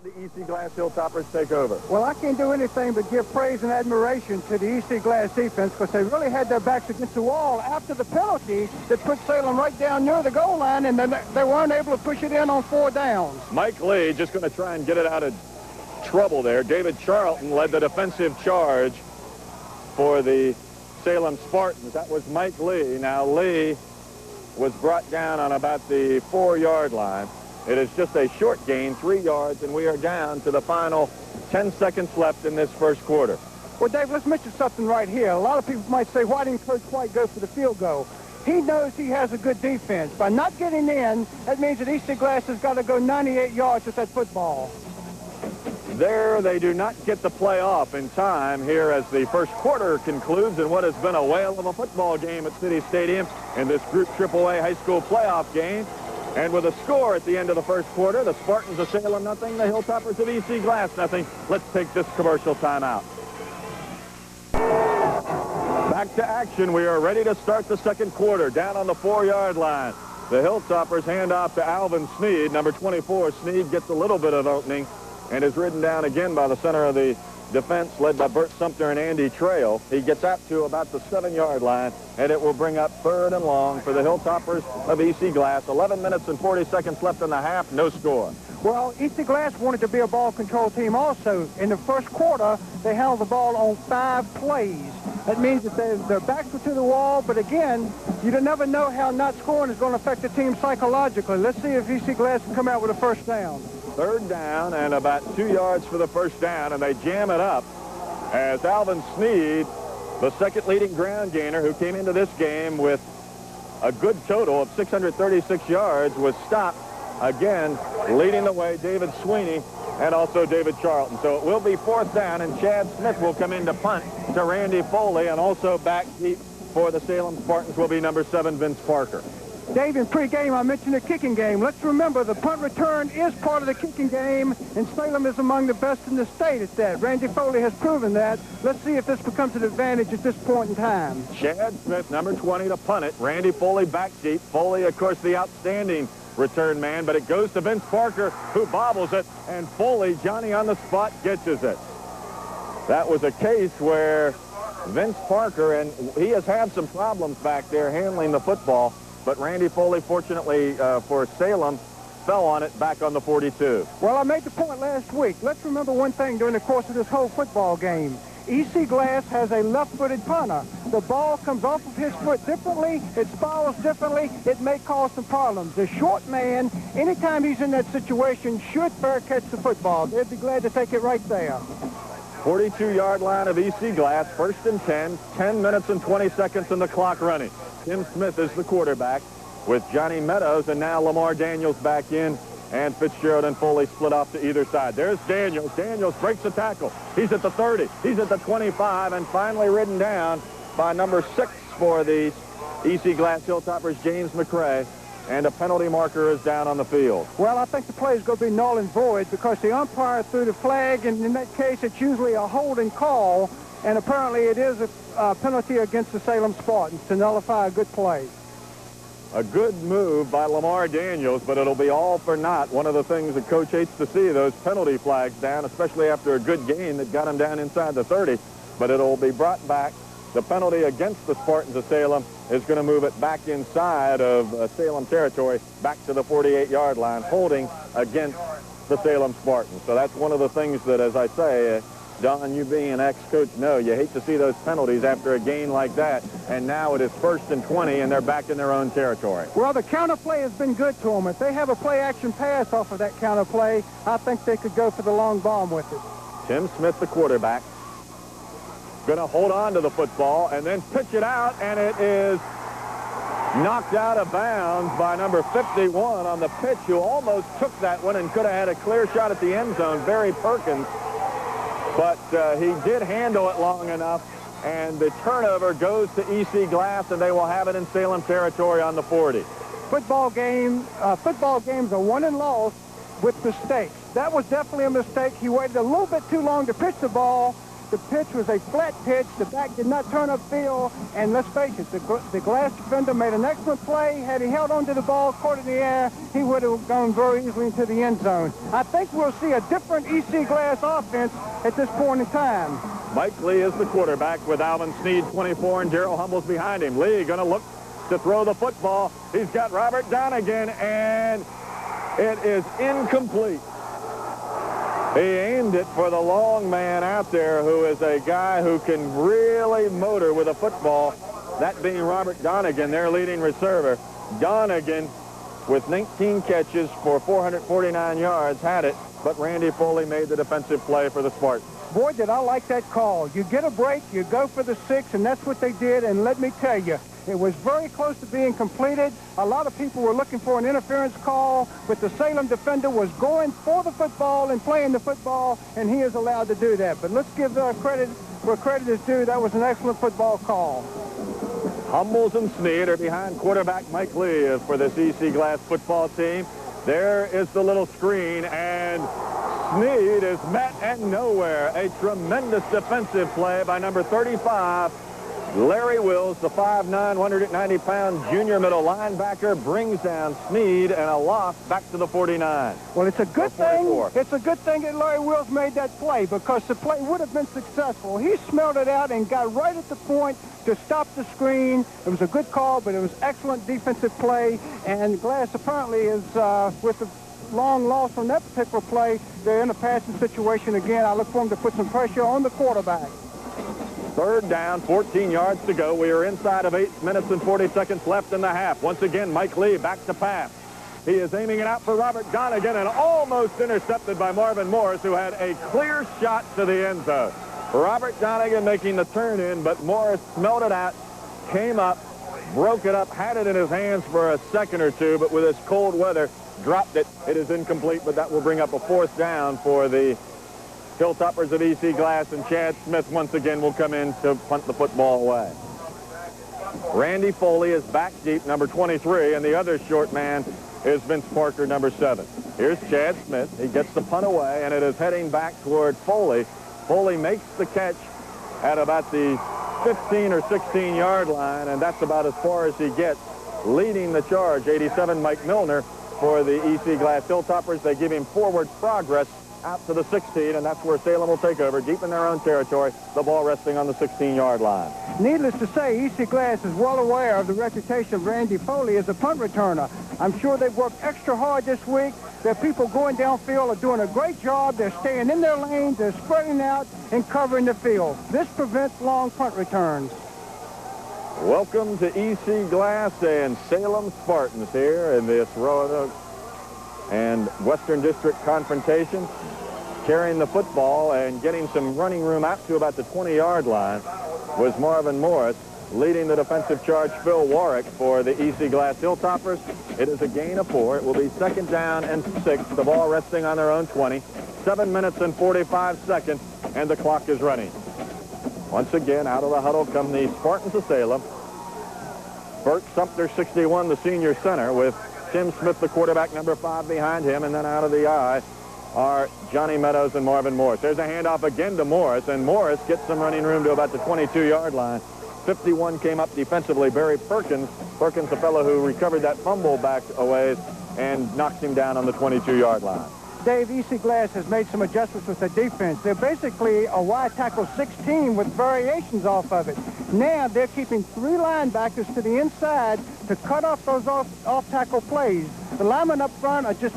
The EC Glass Hilltoppers take over. Well, I can't do anything but give praise and admiration to the EC Glass defense because they really had their backs against the wall after the penalty that put Salem right down near the goal line, and then they weren't able to push it in on 4 downs. Mike Lee just going to try and get it out of trouble there. David Charlton led the defensive charge for the Salem Spartans. That was Mike Lee. Now Lee was brought down on about the 4-yard line. It is just a short gain, 3 yards, and we are down to the final 10 seconds left in this first quarter. Well, Dave, let's mention something right here. A lot of people might say, why didn't Coach White go for the field goal? He knows he has a good defense. By not getting in, that means that EC Glass has got to go 98 yards with that football. There, they do not get the play off in time here as the first quarter concludes in what has been a whale of a football game at City Stadium in this Group AAA high school playoff game. And with a score at the end of the first quarter, the Spartans of Salem nothing, the Hilltoppers of EC Glass nothing. Let's take this commercial timeout. Back to action. We are ready to start the second quarter. Down on the 4-yard line. The Hilltoppers hand off to Alvin Sneed. Number 24, Sneed gets a little bit of opening and is ridden down again by the center of the defense led by Bert Sumter and Andy Trail. He gets out to about the 7-yard line, and it will bring up 3rd and long for the Hilltoppers of EC Glass. 11 minutes and 40 seconds left in the half, no score. Well, EC Glass wanted to be a ball control team also. In the first quarter, they held the ball on 5 plays. That means that their backs were to the wall, but again, you never know how not scoring is going to affect the team psychologically. Let's see if EC Glass can come out with a first down. 3rd down and about 2 yards for the first down, and they jam it up as Alvin Sneed, the second leading ground gainer who came into this game with a good total of 636 yards, was stopped. Again, leading the way, David Sweeney and also David Charlton. So it will be 4th down, and Chad Smith will come in to punt to Randy Foley, and also back deep for the Salem Spartans will be number 7, Vince Parker. Dave, in pregame, I mentioned the kicking game. Let's remember the punt return is part of the kicking game, and Salem is among the best in the state at that. Randy Foley has proven that. Let's see if this becomes an advantage at this point in time. Chad Smith, number 20, to punt it. Randy Foley back deep. Foley, of course, the outstanding return man, but it goes to Vince Parker, who bobbles it, and Foley, Johnny on the spot, catches it. That was a case where Vince Parker, and he has had some problems back there handling the football, but Randy Foley, fortunately for Salem, fell on it back on the 42. Well, I made the point last week. Let's remember one thing during the course of this whole football game. EC Glass has a left-footed punter. The ball comes off of his foot differently. It spirals differently. It may cause some problems. The short man, anytime he's in that situation, should fair catch the football. They'd be glad to take it right there. 42-yard line of EC Glass, 1st and 10, 10 minutes and 20 seconds and the clock running. Tim Smith is the quarterback with Johnny Meadows, and now Lamar Daniels back in, and Fitzgerald and Foley split off to either side. There's Daniels. Daniels breaks the tackle. He's at the 30. He's at the 25, and finally ridden down by number 6 for the EC Glass Hilltoppers, James McCrae, and a penalty marker is down on the field. Well, I think the play is going to be null and void because the umpire threw the flag, and in that case, it's usually a holding call, and apparently it is a penalty against the Salem Spartans to nullify a good play. A good move by Lamar Daniels, but it'll be all for naught. One of the things the coach hates to see, those penalty flags down, especially after a good game that got him down inside the 30, but it'll be brought back. The penalty against the Spartans of Salem is going to move it back inside of Salem territory, back to the 48-yard line, holding against the Salem Spartans. So that's one of the things that, as I say, Don, you being an ex-coach, know you hate to see those penalties after a game like that. And now it is 1st and 20, and they're back in their own territory. Well, the counter play has been good to them. If they have a play-action pass off of that counter play, I think they could go for the long bomb with it. Tim Smith, the quarterback, going to hold on to the football and then pitch it out, and it is knocked out of bounds by number 51 on the pitch, who almost took that one and could have had a clear shot at the end zone, Barry Perkins. But he did handle it long enough, and the turnover goes to EC Glass, and they will have it in Salem territory on the 40. Football games are won and lost with mistakes. That was definitely a mistake. He waited a little bit too long to pitch the ball, The pitch was a flat pitch. The back did not turn upfield. And let's face it, the Glass defender made an excellent play. Had he held onto the ball, caught it in the air, he would have gone very easily into the end zone. I think we'll see a different EC Glass offense at this point in time. Mike Lee is the quarterback with Alvin Sneed, 24, and Darrell Humbles behind him. Lee going to look to throw the football. He's got Robert Donegan, and it is incomplete. He aimed it for the long man out there, who is a guy who can really motor with a football, that being Robert Donegan, their leading receiver. Donegan, with 19 catches for 449 yards, had it, but Randy Foley made the defensive play for the Spartans. Boy, did I like that call. You get a break, you go for the 6, and that's what they did, and let me tell you, it was very close to being completed. A lot of people were looking for an interference call, but the Salem defender was going for the football and playing the football, and he is allowed to do that. But let's give credit where credit is due. That was an excellent football call. Humbles and Sneed are behind quarterback Mike Lee for this EC Glass football team. There is the little screen, and Sneed is met and nowhere. A tremendous defensive play by number 35. Larry Wills, the 5'9", 190-pound junior middle linebacker, brings down Sneed and a loss back to the 49. Well, it's a good thing. It's a good thing that Larry Wills made that play, because the play would have been successful. He smelled it out and got right at the point to stop the screen. It was a good call, but it was excellent defensive play. And Glass apparently is with the long loss on that particular play. They're in a passing situation again. I look for them to put some pressure on the quarterback. Third down, 14 yards to go. We are inside of 8 minutes and 40 seconds left in the half. Once again, Mike Lee back to pass. He is aiming it out for Robert Donegan, and almost intercepted by Marvin Morris, who had a clear shot to the end zone. Robert Donegan making the turn in, but Morris smelled it out, came up, broke it up, had it in his hands for a second or two, but with this cold weather, dropped it. It is incomplete, but that will bring up a 4th down for the Hilltoppers of EC Glass, and Chad Smith once again will come in to punt the football away. Randy Foley is back deep, number 23, and the other short man is Vince Parker, number 7. Here's Chad Smith. He gets the punt away, and it is heading back toward Foley. Foley makes the catch at about the 15 or 16-yard line, and that's about as far as he gets. Leading the charge, 87, Mike Milner, for the EC Glass Hilltoppers. They give him forward progress out to the 16, and that's where Salem will take over, deep in their own territory, the ball resting on the 16-yard line. Needless to say, EC Glass is well aware of the reputation of Randy Foley as a punt returner. I'm sure they've worked extra hard this week. Their people going downfield are doing a great job. They're staying in their lanes, they're spreading out and covering the field. This prevents long punt returns. Welcome to EC Glass and Salem Spartans here in this Roanoke and Western District confrontation. Carrying the football and getting some running room out to about the 20-yard line was Marvin Morris. Leading the defensive charge, Phil Warwick, for the EC Glass Hilltoppers. It is a gain of 4. It will be 2nd down and 6. The ball resting on their own 20. 7 minutes and 45 seconds, and the clock is running. Once again, out of the huddle come the Spartans of Salem. Bert Sumter, 61, the senior center, with Tim Smith, the quarterback, number 5, behind him. And then out of the eye are Johnny Meadows and Marvin Morris. There's a handoff again to Morris, and Morris gets some running room to about the 22-yard line. 51 came up defensively. Barry Perkins, the fellow who recovered that fumble back a ways, and knocks him down on the 22-yard line. Dave, EC Glass has made some adjustments with the defense. They're basically a wide tackle 16 with variations off of it. Now they're keeping 3 linebackers to the inside to cut off those off-tackle plays. The linemen up front are just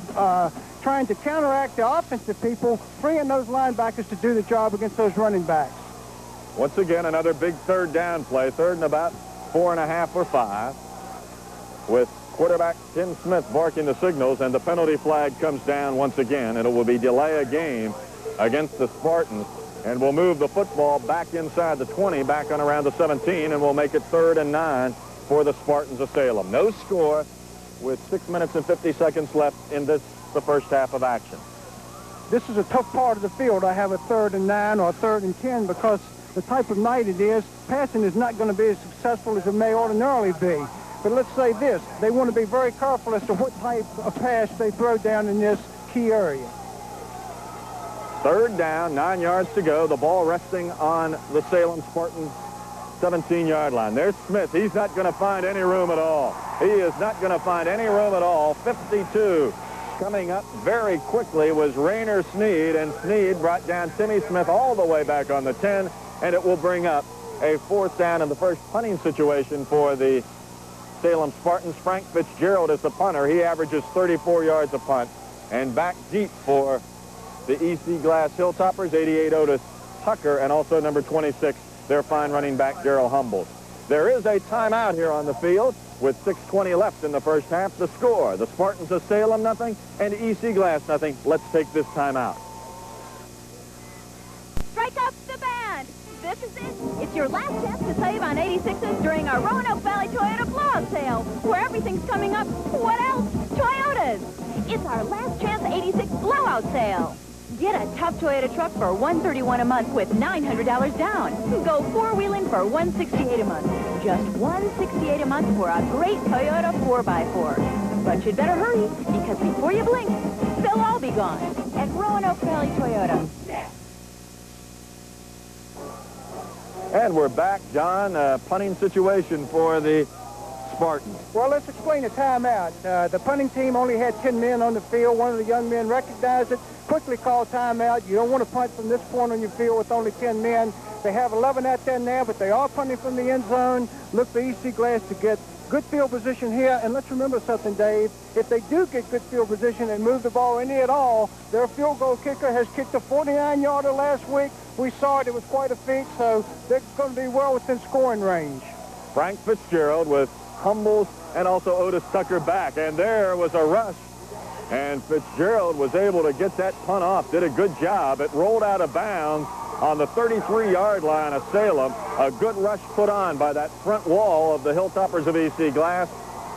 trying to counteract the offensive people, freeing those linebackers to do the job against those running backs. Once again, another big 3rd down play, 3rd and about 4.5 or 5, with quarterback Tim Smith barking the signals, and the penalty flag comes down once again, and it will be delay a game against the Spartans, and we'll move the football back inside the 20, back on around the 17, and we'll make it 3rd and 9 for the Spartans of Salem. No score with 6 minutes and 50 seconds left in the first half of action. This is a tough part of the field. I have a 3rd and 9 or a 3rd and 10 because the type of night it is, passing is not going to be as successful as it may ordinarily be. But let's say this, they want to be very careful as to what type of pass they throw down in this key area. Third down, 9 yards to go. The ball resting on the Salem Spartans 17-yard line. There's Smith. He's not going to find any room at all. He is not going to find any room at all. 52. Coming up very quickly was Rayner Sneed, and Sneed brought down Timmy Smith all the way back on the 10, and it will bring up a 4th down in the first punting situation for the Salem Spartans. Frank Fitzgerald is the punter. He averages 34 yards a punt. And back deep for the EC Glass Hilltoppers, 88 Otis Tucker, and also number 26, their fine running back, Daryl Humbles. There is a timeout here on the field with 6:20 left in the first half. The score, the Spartans of Salem, nothing, and EC Glass, nothing. Let's take this timeout. Strike up the band. This is it. It's your last chance to save on 86s during our Roanoke Valley Toyota blowout sale, where everything's coming up. What else? Toyotas. It's our last chance 86 blowout sale. Get a tough Toyota truck for $131 a month with $900 down. Go four-wheeling for $168 a month. Just $168 a month for a great Toyota 4x4. But you'd better hurry, because before you blink, they'll all be gone at Roanoke Valley Toyota. And we're back, John. Punting situation for the Spartans. Well, let's explain the timeout. The punting team only had 10 men on the field. One of the young men recognized it, quickly called timeout. You don't want to punt from this point on your field with only 10 men. They have 11 out there now, but they are punting from the end zone. Look for EC Glass to get good field position here. And let's remember something, Dave. If they do get good field position and move the ball any at all, their field goal kicker has kicked a 49-yarder last week. We saw it. It was quite a feat, so they're going to be well within scoring range. Frank Fitzgerald with Humbles and also Otis Tucker back. And there was a rush. And Fitzgerald was able to get that punt off. Did a good job. It rolled out of bounds on the 33-yard line of Salem. A good rush put on by that front wall of the Hilltoppers of EC Glass.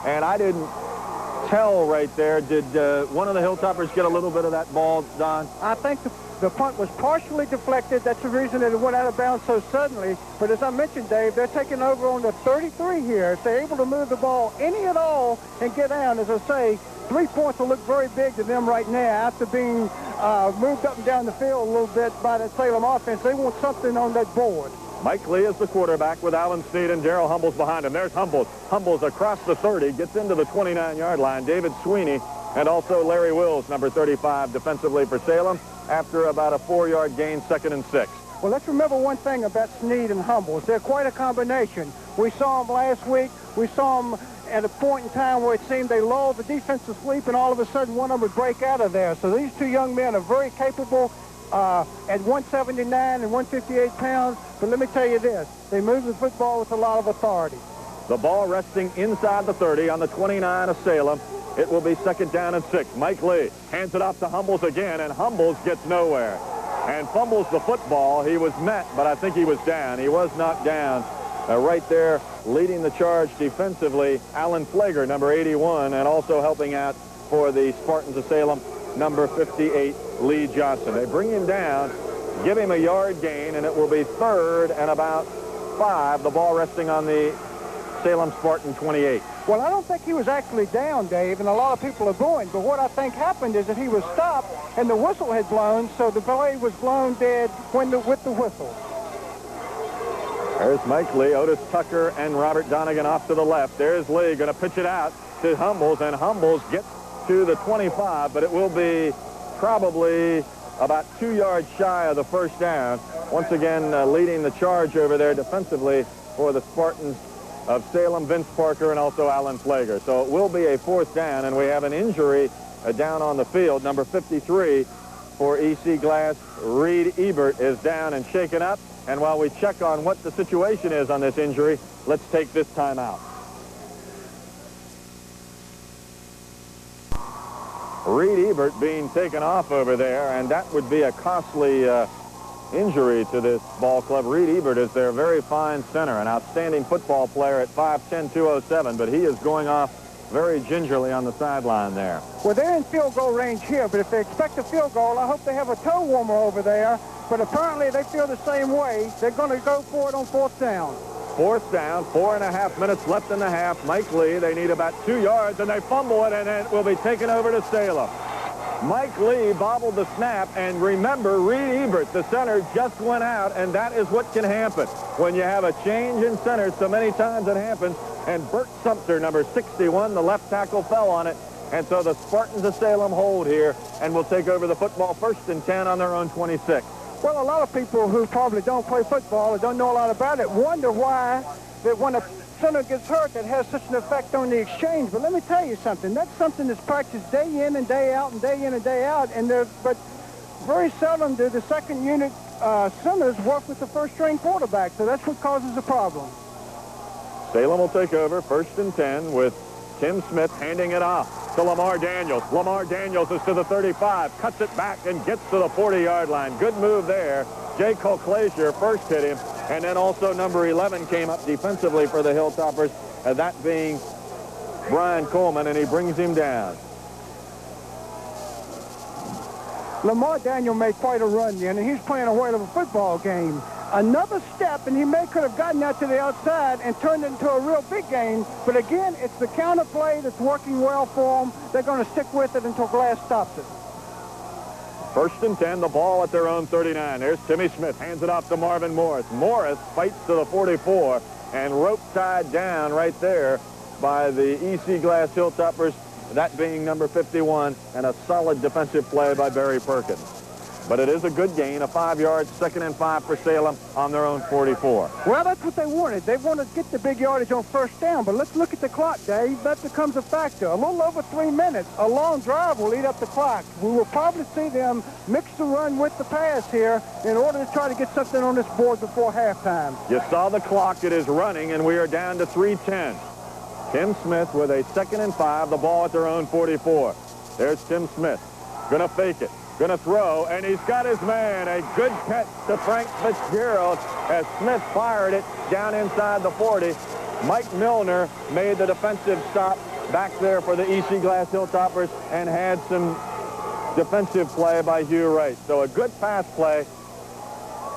And I didn't tell right there. Did one of the Hilltoppers get a little bit of that ball, Don? I think the punt was partially deflected. That's the reason that it went out of bounds so suddenly. But as I mentioned, Dave, they're taking over on the 33 here. If they're able to move the ball any at all and get down, as I say, 3 points will look very big to them right now after being moved up and down the field a little bit by that Salem offense. They want something on that board. Mike Lee is the quarterback with Alan Sneed and Daryl Humbles behind him. There's Humbles. Humbles across the 30, gets into the 29-yard line. David Sweeney and also Larry Wills, number 35, defensively for Salem, after about a 4-yard gain, 2nd and 6. Well, let's remember one thing about Sneed and Humbles. They're quite a combination. We saw them last week. We saw them at a point in time where it seemed they lulled the defense to sleep, and all of a sudden one of them would break out of there. So these two young men are very capable at 179 and 158 pounds. But let me tell you this, they move the football with a lot of authority. The ball resting inside the 30 on the 29 of Salem. It will be 2nd down and 6. Mike Lee hands it off to Humbles again, and Humbles gets nowhere and fumbles the football. He was met, but I think he was down. He was knocked down. Right there, leading the charge defensively, Alan Flager, number 81, and also helping out for the Spartans of Salem, number 58, Lee Johnson. They bring him down, give him a yard gain, and it will be 3rd and about 5. The ball resting on the Salem Spartan 28. Well, I don't think he was actually down, Dave, and a lot of people are going. But what I think happened is that he was stopped, and the whistle had blown, so the play was blown dead with the whistle. There's Mike Lee, Otis Tucker, and Robert Donegan off to the left. There's Lee going to pitch it out to Humbles, and Humbles gets to the 25, but it will be probably about 2 yards shy of the 1st down. Once again, leading the charge over there defensively for the Spartans of Salem, Vince Parker, and also Alan Flager. So it will be a 4th down, and we have an injury down on the field. Number 53 for EC Glass, Reed Ebert, is down and shaken up. And while we check on what the situation is on this injury, let's take this timeout. Reed Ebert being taken off over there, and that would be a costly injury to this ball club. Reed Ebert is their very fine center, an outstanding football player at 5'10", 207, but he is going off very gingerly on the sideline there. Well, they're in field goal range here, but if they expect a field goal, I hope they have a toe warmer over there. But apparently they feel the same way. They're going to go for it on 4th down. 4th down, 4.5 minutes left in the half. Mike Lee, they need about 2 yards, and they fumble it, and it will be taken over to Salem. Mike Lee bobbled the snap, and remember, Reed Ebert, the center, just went out, and that is what can happen when you have a change in center. So many times it happens, and Bert Sumter, number 61, the left tackle, fell on it, and so the Spartans of Salem hold here and will take over the football 1st and 10 on their own 26. Well, a lot of people who probably don't play football or don't know a lot about it wonder why that when a center gets hurt, that has such an effect on the exchange. But let me tell you something. That's something that's practiced day in and day out and day in and day out. But very seldom do the second unit centers work with the first-string quarterback. So that's what causes the problem. Salem will take over 1st and 10 with Tim Smith handing it off to Lamar Daniels. Lamar Daniels is to the 35, cuts it back and gets to the 40-yard line. Good move there. Jay Colclazier first hit him, and then also number 11 came up defensively for the Hilltoppers, that being Brian Coleman, and he brings him down. Lamar Daniel made quite a run then, and he's playing a whale of a football game. Another step, and he could have gotten out to the outside and turned it into a real big game. But again, it's the counter play that's working well for them. They're going to stick with it until Glass stops it. 1st and 10, the ball at their own 39. There's Timmy Smith, hands it off to Marvin Morris. Morris fights to the 44 and rope tied down right there by the EC Glass Hilltoppers, that being number 51, and a solid defensive play by Barry Perkins. But it is a good gain, a 5-yard 2nd and 5 for Salem on their own 44. Well, that's what they wanted. They wanted to get the big yardage on 1st down. But let's look at the clock, Dave. That becomes a factor. A little over 3 minutes. A long drive will eat up the clock. We will probably see them mix the run with the pass here in order to try to get something on this board before halftime. You saw the clock. It is running, and we are down to 3:10. Tim Smith with a 2nd and 5, the ball at their own 44. There's Tim Smith. Going to fake it. Going to throw, and he's got his man. A good catch to Frank Fitzgerald as Smith fired it down inside the 40. Mike Milner made the defensive stop back there for the EC Glass Hilltoppers and had some defensive play by Hugh Wright. So a good pass play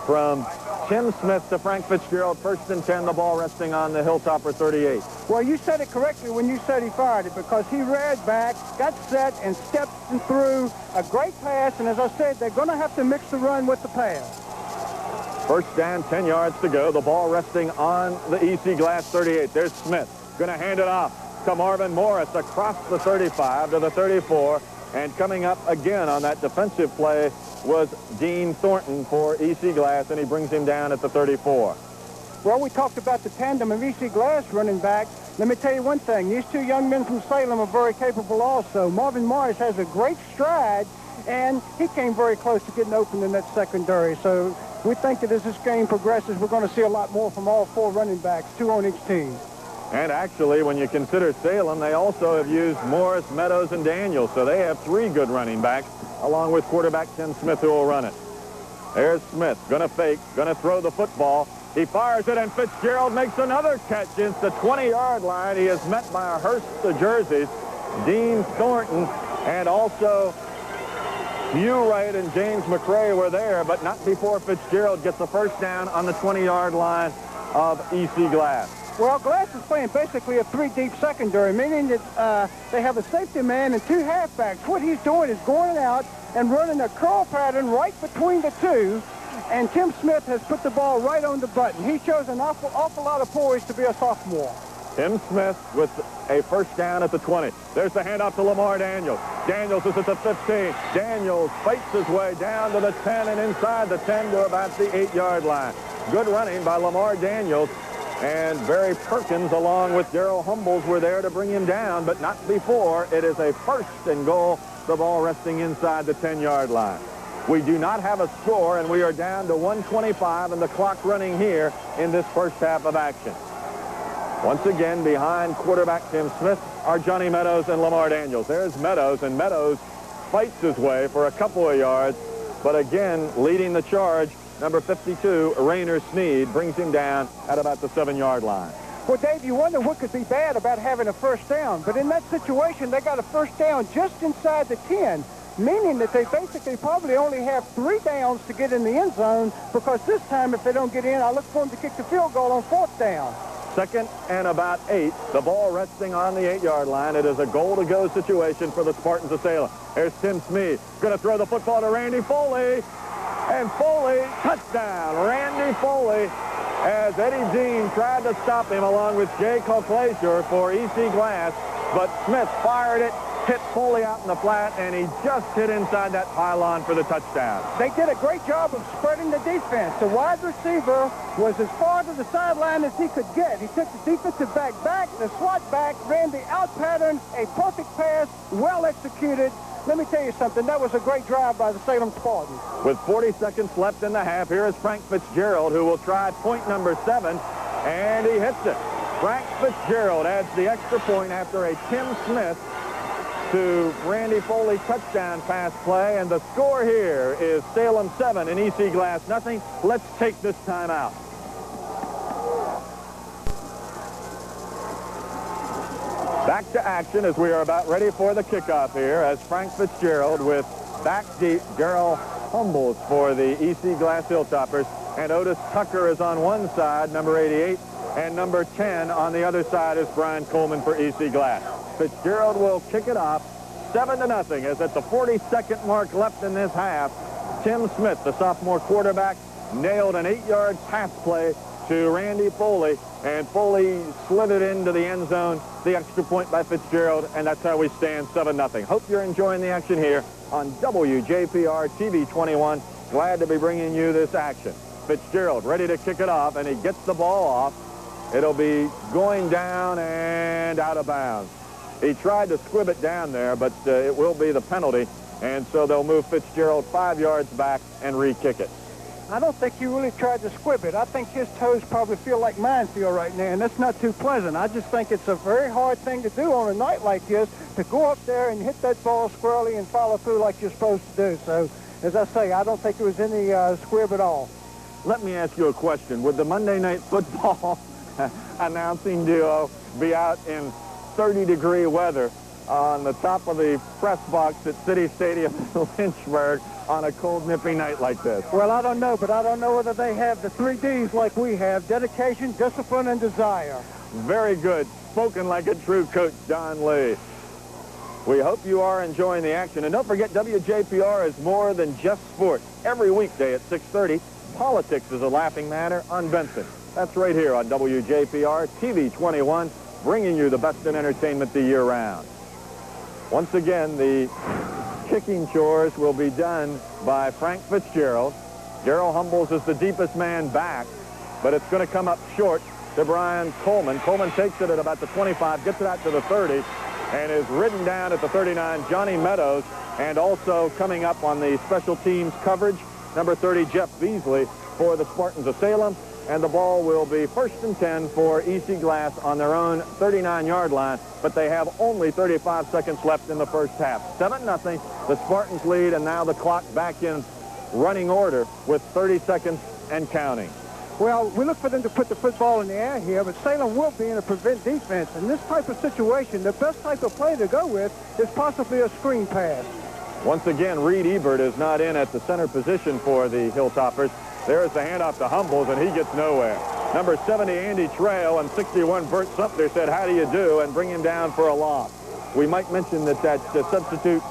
from Tim Smith to Frank Fitzgerald. 1st and 10, the ball resting on the Hilltopper 38. Well, you said it correctly when you said he fired it, because he reared back, got set, and stepped through a great pass. And as I said, they're going to have to mix the run with the pass. 1st down, 10 yards to go. The ball resting on the EC Glass 38. There's Smith. Going to hand it off to Marvin Morris across the 35 to the 34. And coming up again on that defensive play was Dean Thornton for EC Glass, and he brings him down at the 34. Well, we talked about the tandem of EC Glass running back. Let me tell you one thing. These two young men from Salem are very capable also. Marvin Morris has a great stride, and he came very close to getting open in that secondary. So we think that as this game progresses, we're going to see a lot more from all 4 running backs, 2 on each team. And actually, when you consider Salem, they also have used Morris, Meadows, and Daniels. So they have 3 good running backs, along with quarterback Tim Smith, who will run it. There's Smith, going to fake, going to throw the football. He fires it, and Fitzgerald makes another catch into the 20-yard line. He is met by a hearse of jerseys, Dean Thornton, and also Hugh Wright and James McRae were there, but not before Fitzgerald gets the 1st down on the 20-yard line of EC Glass. Well, Glass is playing basically a 3-deep secondary, meaning that they have a safety man and 2 halfbacks. What he's doing is going out and running a curl pattern right between the 2, and Tim Smith has put the ball right on the button. He shows an awful lot of poise to be a sophomore. Tim Smith with a 1st down at the 20. There's the handoff to Lamar Daniels. Daniels is at the 15. Daniels fights his way down to the 10 and inside the 10 to about the 8-yard line. Good running by Lamar Daniels. And Barry Perkins, along with Darrell Humbles, were there to bring him down, but not before. It is a 1st and goal, the ball resting inside the 10-yard line. We do not have a score, and we are down to 1:25, and the clock running here in this 1st half of action. Once again, behind quarterback Tim Smith are Johnny Meadows and Lamar Daniels. There's Meadows, and Meadows fights his way for a couple of yards, but again, leading the charge, number 52, Rainer Sneed, brings him down at about the 7-yard line. Well, Dave, you wonder what could be bad about having a 1st down. But in that situation, they got a 1st down just inside the 10, meaning that they basically probably only have 3 downs to get in the end zone, because this time, if they don't get in, I look for them to kick the field goal on 4th down. 2nd and about 8. The ball resting on the 8-yard line. It is a goal-to-go situation for the Spartans of Salem. There's Tim Smee going to throw the football to Randy Foley. And Foley, touchdown. Randy Foley, as Eddie Dean tried to stop him along with Jay Colclasure for EC Glass. But Smith fired it, hit Foley out in the flat, and he just hit inside that pylon for the touchdown. They did a great job of spreading the defense. The wide receiver was as far to the sideline as he could get. He took the defensive back, the slot back, ran the out pattern, a perfect pass, well executed. Let me tell you something, that was a great drive by the Salem Spartans. With 40 seconds left in the half, here is Frank Fitzgerald, who will try point number 7, and he hits it. Frank Fitzgerald adds the extra point after a Tim Smith to Randy Foley touchdown pass play, and the score here is Salem 7 and EC Glass nothing. Let's take this time out. Back to action as we are about ready for the kickoff here, as Frank Fitzgerald with back deep Darrell Humbles for the EC Glass Hilltoppers, and Otis Tucker is on one side, number 88, and number 10 on the other side is Brian Coleman for EC Glass. Fitzgerald will kick it off 7-0 as at the 42nd mark left in this half. Tim Smith, the sophomore quarterback, nailed an 8-yard pass play to Randy Foley, and Foley slid it into the end zone. The extra point by Fitzgerald, and that's how we stand 7-0. Hope you're enjoying the action here on WJPR TV 21. Glad to be bringing you this action. Fitzgerald ready to kick it off, and he gets the ball off. It'll be going down and out of bounds. He tried to squib it down there, but it will be the penalty, and so they'll move Fitzgerald 5 yards back and re-kick it. I don't think he really tried to squib it. I think his toes probably feel like mine feel right now, and that's not too pleasant. I just think it's a very hard thing to do on a night like this, to go up there and hit that ball squarely and follow through like you're supposed to do. So, as I say, I don't think there was any squib at all. Let me ask you a question. Would the Monday Night Football announcing duo be out in 30-degree weather on the top of the press box at City Stadium in Lynchburg on a cold, nippy night like this? Well, I don't know, but I don't know whether they have the 3 Ds like we have: dedication, discipline, and desire. Very good. Spoken like a true coach, Don Lee. We hope you are enjoying the action. And don't forget, WJPR is more than just sports. Every weekday at 6:30, politics is a laughing matter on Benson. That's right here on WJPR TV 21, bringing you the best in entertainment the year round. Once again, the kicking chores will be done by Frank Fitzgerald. Darrell Humbles is the deepest man back, but it's going to come up short to Brian Coleman. Coleman takes it at about the 25, gets it out to the 30, and is ridden down at the 39, Johnny Meadows, and also coming up on the special teams coverage, number 30, Jeff Beasley for the Spartans of Salem. And the ball will be 1st and 10 for EC Glass on their own 39-yard line, but they have only 35 seconds left in the first half. 7-0, the Spartans lead, and now the clock back in running order with 30 seconds and counting. Well, we look for them to put the football in the air here, but Salem will be in a prevent defense. In this type of situation, the best type of play to go with is possibly a screen pass. Once again, Reed Ebert is not in at the center position for the Hilltoppers. There's the handoff to Humbles, and he gets nowhere. Number 70, Andy Trail, and 61, Bert Sumter said, "How do you do?" and bring him down for a loss. We might mention that substitute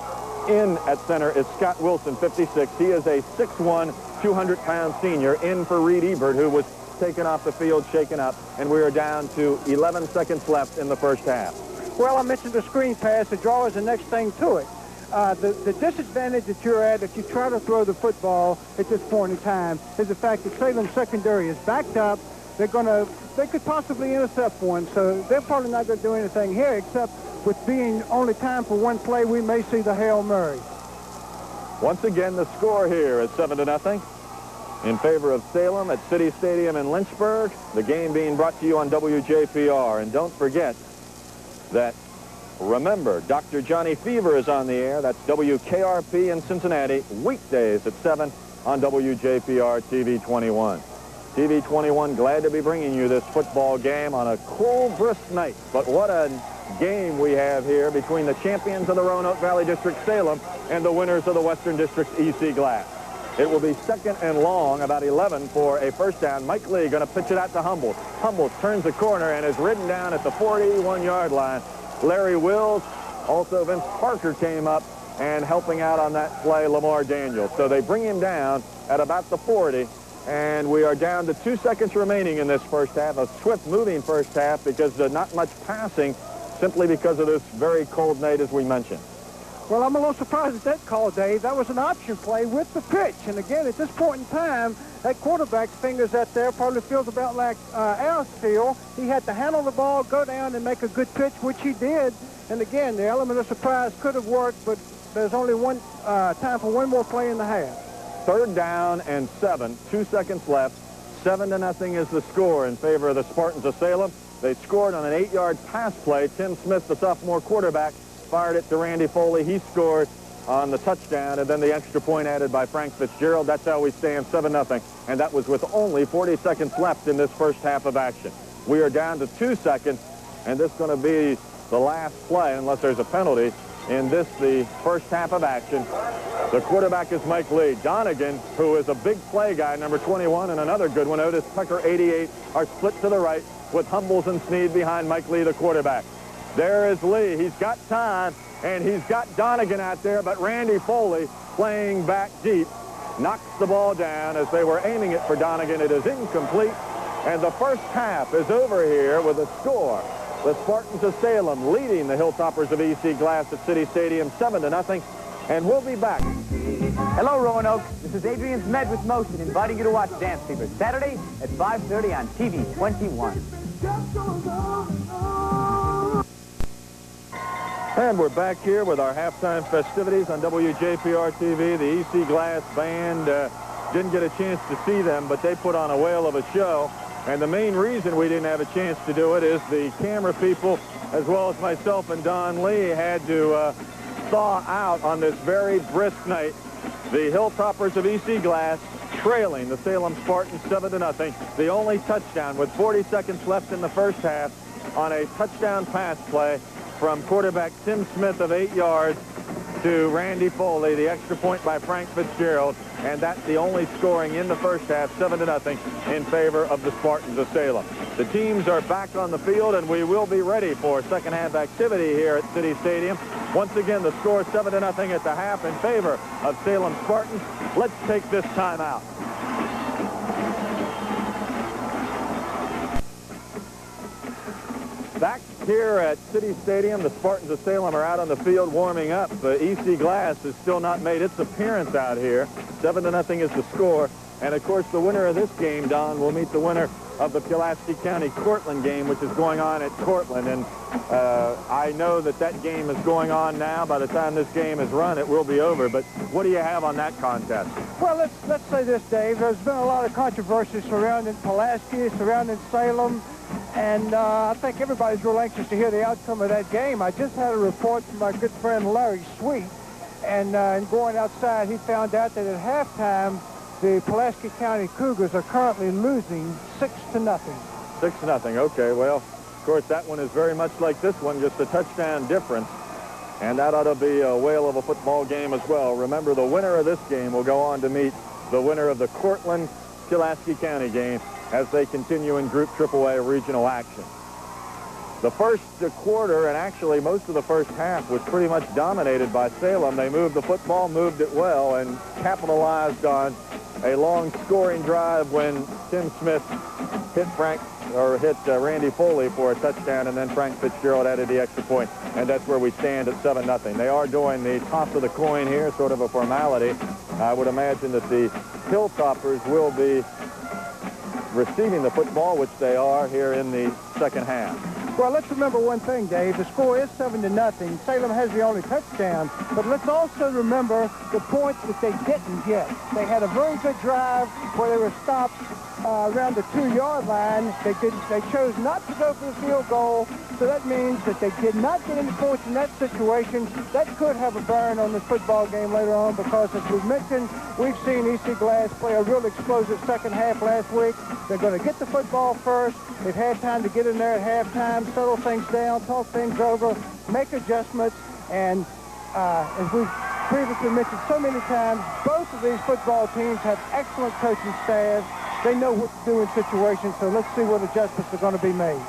in at center is Scott Wilson, 56. He is a 6'1", 200-pound senior in for Reed Ebert, who was taken off the field, shaken up, and we are down to 11 seconds left in the first half. Well, I mentioned the screen pass. The draw is the next thing to it. The disadvantage that you're at if you try to throw the football at this point in time is the fact that Salem's secondary is backed up. They could possibly intercept one, so they're probably not going to do anything here, except with being only time for one play, we may see the Hail Mary. Once again, the score here is 7-0 in favor of Salem at City Stadium in Lynchburg. The game being brought to you on WJPR. And don't forget that, remember, Dr. Johnny Fever is on the air. That's WKRP in Cincinnati, weekdays at 7 on WJPR TV 21. TV 21, glad to be bringing you this football game on a cool, brisk night. But what a game we have here between the champions of the Roanoke Valley District, Salem, and the winners of the Western District, EC Glass. It will be 2nd and long, about 11 for a first down. Mike Lee going to pitch it out to Humbles. Humbles turns the corner and is ridden down at the 41-yard line. Larry Wills, also Vince Parker came up and helping out on that play, Lamar Daniels. So they bring him down at about the 40, and we are down to 2 seconds remaining in this first half. A swift moving first half because not much passing, simply because of this very cold night, as we mentioned. Well, I'm a little surprised at that call, Dave. That was an option play with the pitch. And again, at this point in time, that quarterback's fingers out there probably feels about like ours feel. He had to handle the ball, go down, and make a good pitch, which he did. And again, the element of surprise could have worked, but there's only time for one more play in the half. 3rd down and 7, 2 seconds left. 7-0 is the score in favor of the Spartans of Salem. They scored on an 8-yard pass play. Tim Smith, the sophomore quarterback, fired it to Randy Foley. He scored on the touchdown, and then the extra point added by Frank Fitzgerald. That's how we stand 7-0, and that was with only 40 seconds left in this first half of action. We are down to 2 seconds, and this is going to be the last play, unless there's a penalty, in this, the first half of action. The quarterback is Mike Lee. Donegan, who is a big play guy, number 21, and another good one, Otis Tucker, 88, are split to the right with Humbles and Snead behind Mike Lee, the quarterback. There is Lee. He's got time, and he's got Donegan out there, but Randy Foley, playing back deep, knocks the ball down as they were aiming it for Donegan. It is incomplete, and the first half is over here with a score. The Spartans of Salem leading the Hilltoppers of EC Glass at City Stadium 7-0, and we'll be back. Hello, Roanoke. This is Adrian Smed with Motion, inviting you to watch Dance Fever Saturday at 5:30 on TV 21. And we're back here with our halftime festivities on WJPR TV. The EC Glass Band didn't get a chance to see them, but they put on a whale of a show. And the main reason we didn't have a chance to do it is the camera people, as well as myself and Don Lee, had to thaw out on this very brisk night. The Hilltoppers of EC Glass trailing the Salem Spartans 7-0. The only touchdown with 40 seconds left in the first half on a touchdown pass play from quarterback Tim Smith of 8 yards to Randy Foley, the extra point by Frank Fitzgerald, and that's the only scoring in the first half, 7-0 in favor of the Spartans of Salem. The teams are back on the field, and we will be ready for second half activity here at City Stadium. Once again, the score 7-0 at the half in favor of Salem Spartans. Let's take this time out. Back here at City Stadium, the Spartans of Salem are out on the field warming up. EC Glass has still not made its appearance out here. 7-0 is the score. And, of course, the winner of this game, Don, will meet the winner of the Pulaski County-Cortland game, which is going on at Cortland. And I know that that game is going on now. By the time this game is run, it will be over. But what do you have on that contest? Well, let's say this, Dave. There's been a lot of controversy surrounding Pulaski, surrounding Salem. And I think everybody's real anxious to hear the outcome of that game. I just had a report from my good friend Larry Sweet, and in going outside, he found out that at halftime, the Pulaski County Cougars are currently losing 6-0. 6-0. Okay, well, of course, that one is very much like this one, just a touchdown difference. And that ought to be a whale of a football game as well. Remember, the winner of this game will go on to meet the winner of the Cortland-Pulaski County game as they continue in Group AAA regional action. The first quarter, and actually most of the first half, was pretty much dominated by Salem. They moved the football, moved it well, and capitalized on a long scoring drive when Tim Smith hit Randy Foley for a touchdown, and then Frank Fitzgerald added the extra point, and that's where we stand at 7-0. They are doing the toss of the coin here, sort of a formality. I would imagine that the Hilltoppers will be receiving the football, which they are here in the second half. Well, let's remember one thing, Dave. The score is 7-0. Salem has the only touchdown. But let's also remember the points that they didn't get. They had a very good drive where they were stopped around the 2-yard line. They chose not to go for the field goal. So that means that they did not get any points in that situation. That could have a bearing on this football game later on because, as we've mentioned, we've seen EC Glass play a real explosive second half last week. They're going to get the football first. They've had time to get in there at halftime, settle things down, talk things over, make adjustments, and as we've previously mentioned so many times, both of these football teams have excellent coaching staffs. They know what to do in situations, so let's see what adjustments are going to be made.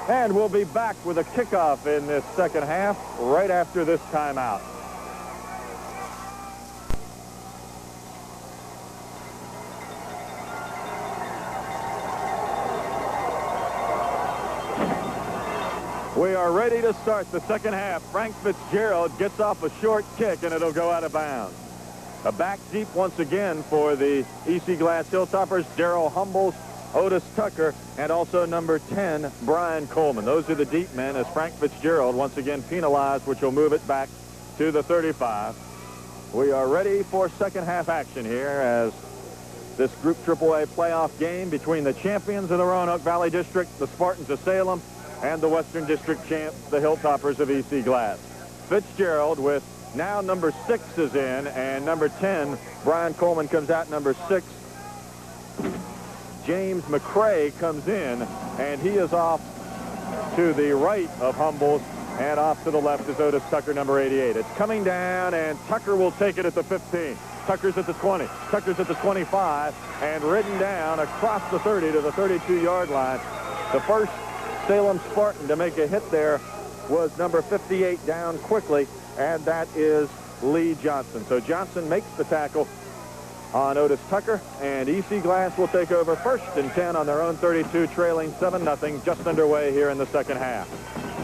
And we'll be back with a kickoff in this second half right after this timeout. We are ready to start the second half. Frank Fitzgerald gets off a short kick, and it'll go out of bounds. A back deep once again for the EC Glass Hilltoppers, Darrell Humbles, Otis Tucker, and also number 10, Brian Coleman. Those are the deep men as Frank Fitzgerald once again penalized, which will move it back to the 35. We are ready for second half action here as this Group AAA playoff game between the champions of the Roanoke Valley District, the Spartans of Salem, and the Western District champs, the Hilltoppers of EC Glass. Fitzgerald with now number 6 is in, and number 10, Brian Coleman, comes out number 6. James McCrae comes in, and he is off to the right of Humbles, and off to the left is Otis Tucker, number 88. It's coming down, and Tucker will take it at the 15. Tucker's at the 20. Tucker's at the 25, and ridden down across the 30 to the 32-yard line. The first Salem Spartan to make a hit there was number 58 down quickly, and that is Lee Johnson. So Johnson makes the tackle on Otis Tucker, and EC Glass will take over 1st and 10 on their own 32, trailing 7-0, just underway here in the second half.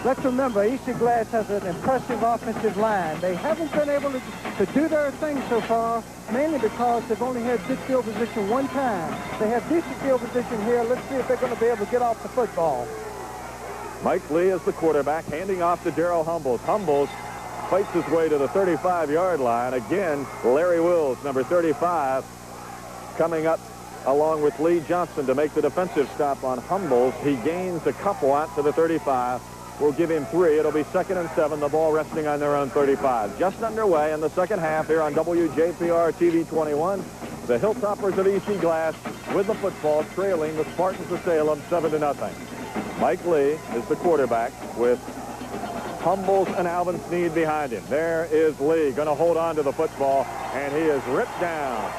Let's remember, EC Glass has an impressive offensive line. They haven't been able to do their thing so far, mainly because they've only had good field position one time. They have decent field position here. Let's see if they're going to be able to get off the football. Mike Lee is the quarterback, handing off to Darrell Humbles. Humbles fights his way to the 35-yard line. Again, Larry Wills, number 35, coming up along with Lee Johnson to make the defensive stop on Humbles. He gains a couple out to the 35. We'll give him 3. It'll be 2nd and 7. The ball resting on their own 35. Just underway in the second half here on WJPR TV 21. The Hilltoppers of EC Glass with the football, trailing the Spartans of Salem 7-0. Mike Lee is the quarterback with Humbles and Alvin Sneed behind him. There is Lee going to hold on to the football, and he is ripped down.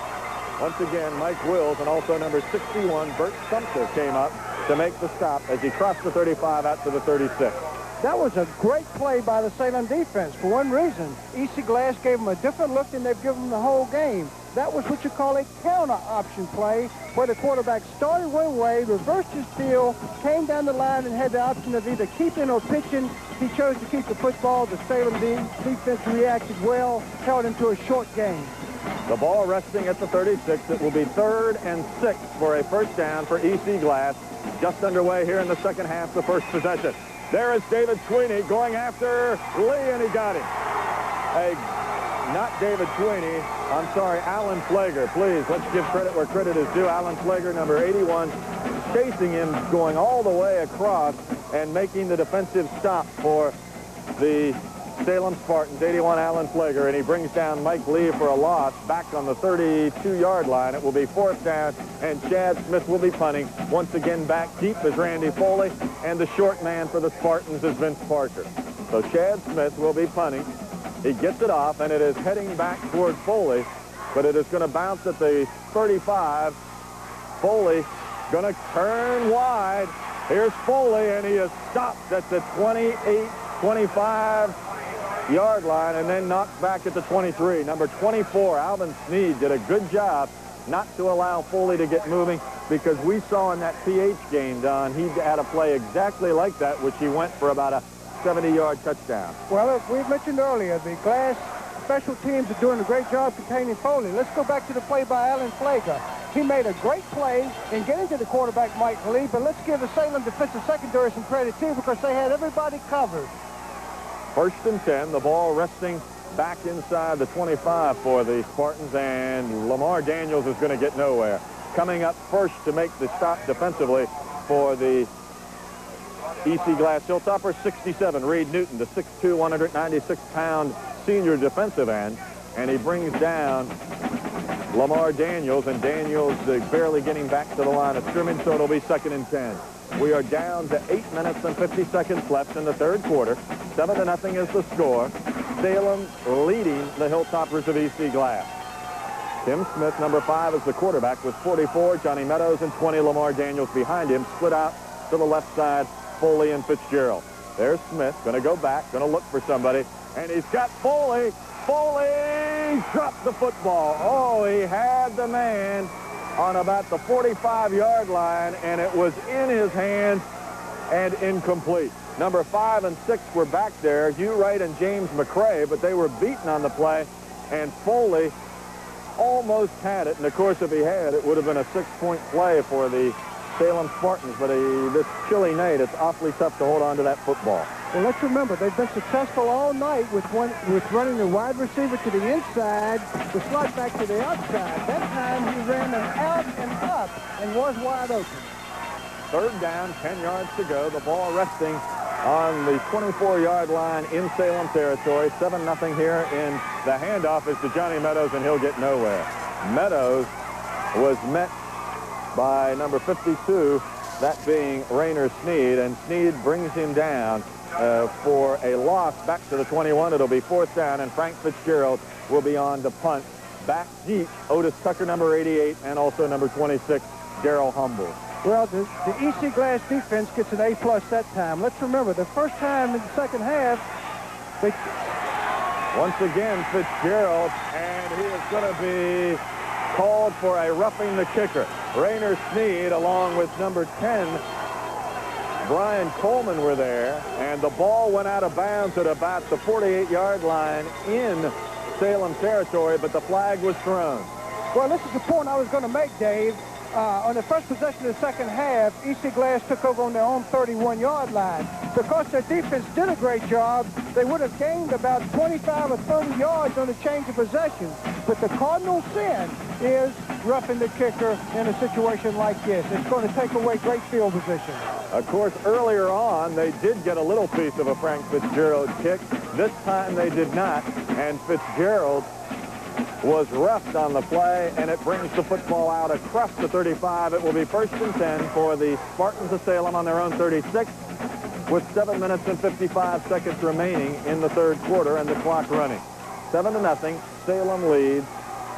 Once again, Mike Wills and also number 61, Bert Sumter, came up to make the stop as he crossed the 35 out to the 36. That was a great play by the Salem defense for one reason. EC Glass gave them a different look than they've given them the whole game. That was what you call a counter option play, where the quarterback started one way, reversed his field, came down the line, and had the option of either keeping or pitching. He chose to keep the football. The Salem defense reacted well, held into a short game. The ball resting at the 36. It will be 3rd and 6 for a first down for EC Glass. Just underway here in the second half, the first possession. There is David Sweeney going after Lee, and he got him. Not David Sweeney. I'm sorry, Alan Flager. Please, let's give credit where credit is due. Alan Flager, number 81, chasing him, going all the way across and making the defensive stop for the Salem Spartans. 81, Alan Flager, and he brings down Mike Lee for a loss back on the 32-yard line. It will be 4th down, and Chad Smith will be punting. Once again, back deep is Randy Foley, and the short man for the Spartans is Vince Parker. So Chad Smith will be punting. He gets it off, and it is heading back toward Foley, but it is going to bounce at the 35. Foley going to turn wide. Here's Foley, and he is stopped at the 28, 25-yard line, and then knocked back at the 23. Number 24, Alvin Sneed, did a good job not to allow Foley to get moving, because we saw in that PH game, Don, he had a play exactly like that, which he went for about a 70-yard touchdown. Well, we mentioned earlier, the Glass special teams are doing a great job containing Foley. Let's go back to the play by Alan Flager. He made a great play in getting to the quarterback, Mike Lee, but let's give the Salem defensive secondary some credit, too, because they had everybody covered. 1st and 10, the ball resting back inside the 25 for the Spartans, and Lamar Daniels is going to get nowhere. Coming up first to make the stop defensively for the EC Glass Hilltopper, 67, Reed Newton, the 6'2", 196-pound senior defensive end, and he brings down Lamar Daniels, and Daniels barely getting back to the line of scrimmage, so it'll be 2nd and 10. We are down to 8 minutes and 50 seconds left in the third quarter. 7-0 is the score. Salem leading the Hilltoppers of EC Glass. Tim Smith, number 5, is the quarterback with 44. Johnny Meadows and 20. Lamar Daniels behind him. Split out to the left side, Foley and Fitzgerald. There's Smith, going to go back, going to look for somebody. And he's got Foley. Foley dropped the football. Oh, he had the man on about the 45-yard line, and it was in his hands and incomplete. Number 5 and 6 were back there, Hugh Wright and James McCrae, but they were beaten on the play, and Foley almost had it. And, of course, if he had, it would have been a 6-point play for the Salem Spartans. But this chilly night, it's awfully tough to hold on to that football. Well, let's remember, they've been successful all night with running the wide receiver to the inside, the slot back to the outside. That time he ran them out and up and was wide open. Third down, 10 yards to go. The ball resting on the 24-yard line in Salem territory. 7-0 here in the handoff is to Johnny Meadows, and he'll get nowhere. Meadows was met by number 52, that being Rainer Sneed, and Sneed brings him down for a loss back to the 21. It'll be 4th down, and Frank Fitzgerald will be on to punt. Back deep, Otis Tucker, number 88, and also number 26, Darrell Humble. Well, the EC Glass defense gets an A+ that time. Let's remember, the first time in the second half, they... Once again, Fitzgerald, and he is going to be called for a roughing the kicker. Rainer Sneed, along with number 10, Brian Coleman, were there, and the ball went out of bounds at about the 48-yard line in Salem territory, but the flag was thrown. Well, this is the point I was going to make, Dave. On the first possession of the second half, EC Glass took over on their own 31-yard line. Because their defense did a great job, they would have gained about 25 or 30 yards on the change of possession. But the cardinal sin is roughing the kicker in a situation like this. It's going to take away great field position. Of course, earlier on, they did get a little piece of a Frank Fitzgerald kick. This time they did not, and Fitzgerald was roughed on the play, and it brings the football out across the 35. It will be 1st and 10 for the Spartans of Salem on their own 36, with 7 minutes and 55 seconds remaining in the third quarter and the clock running. 7-0, Salem leads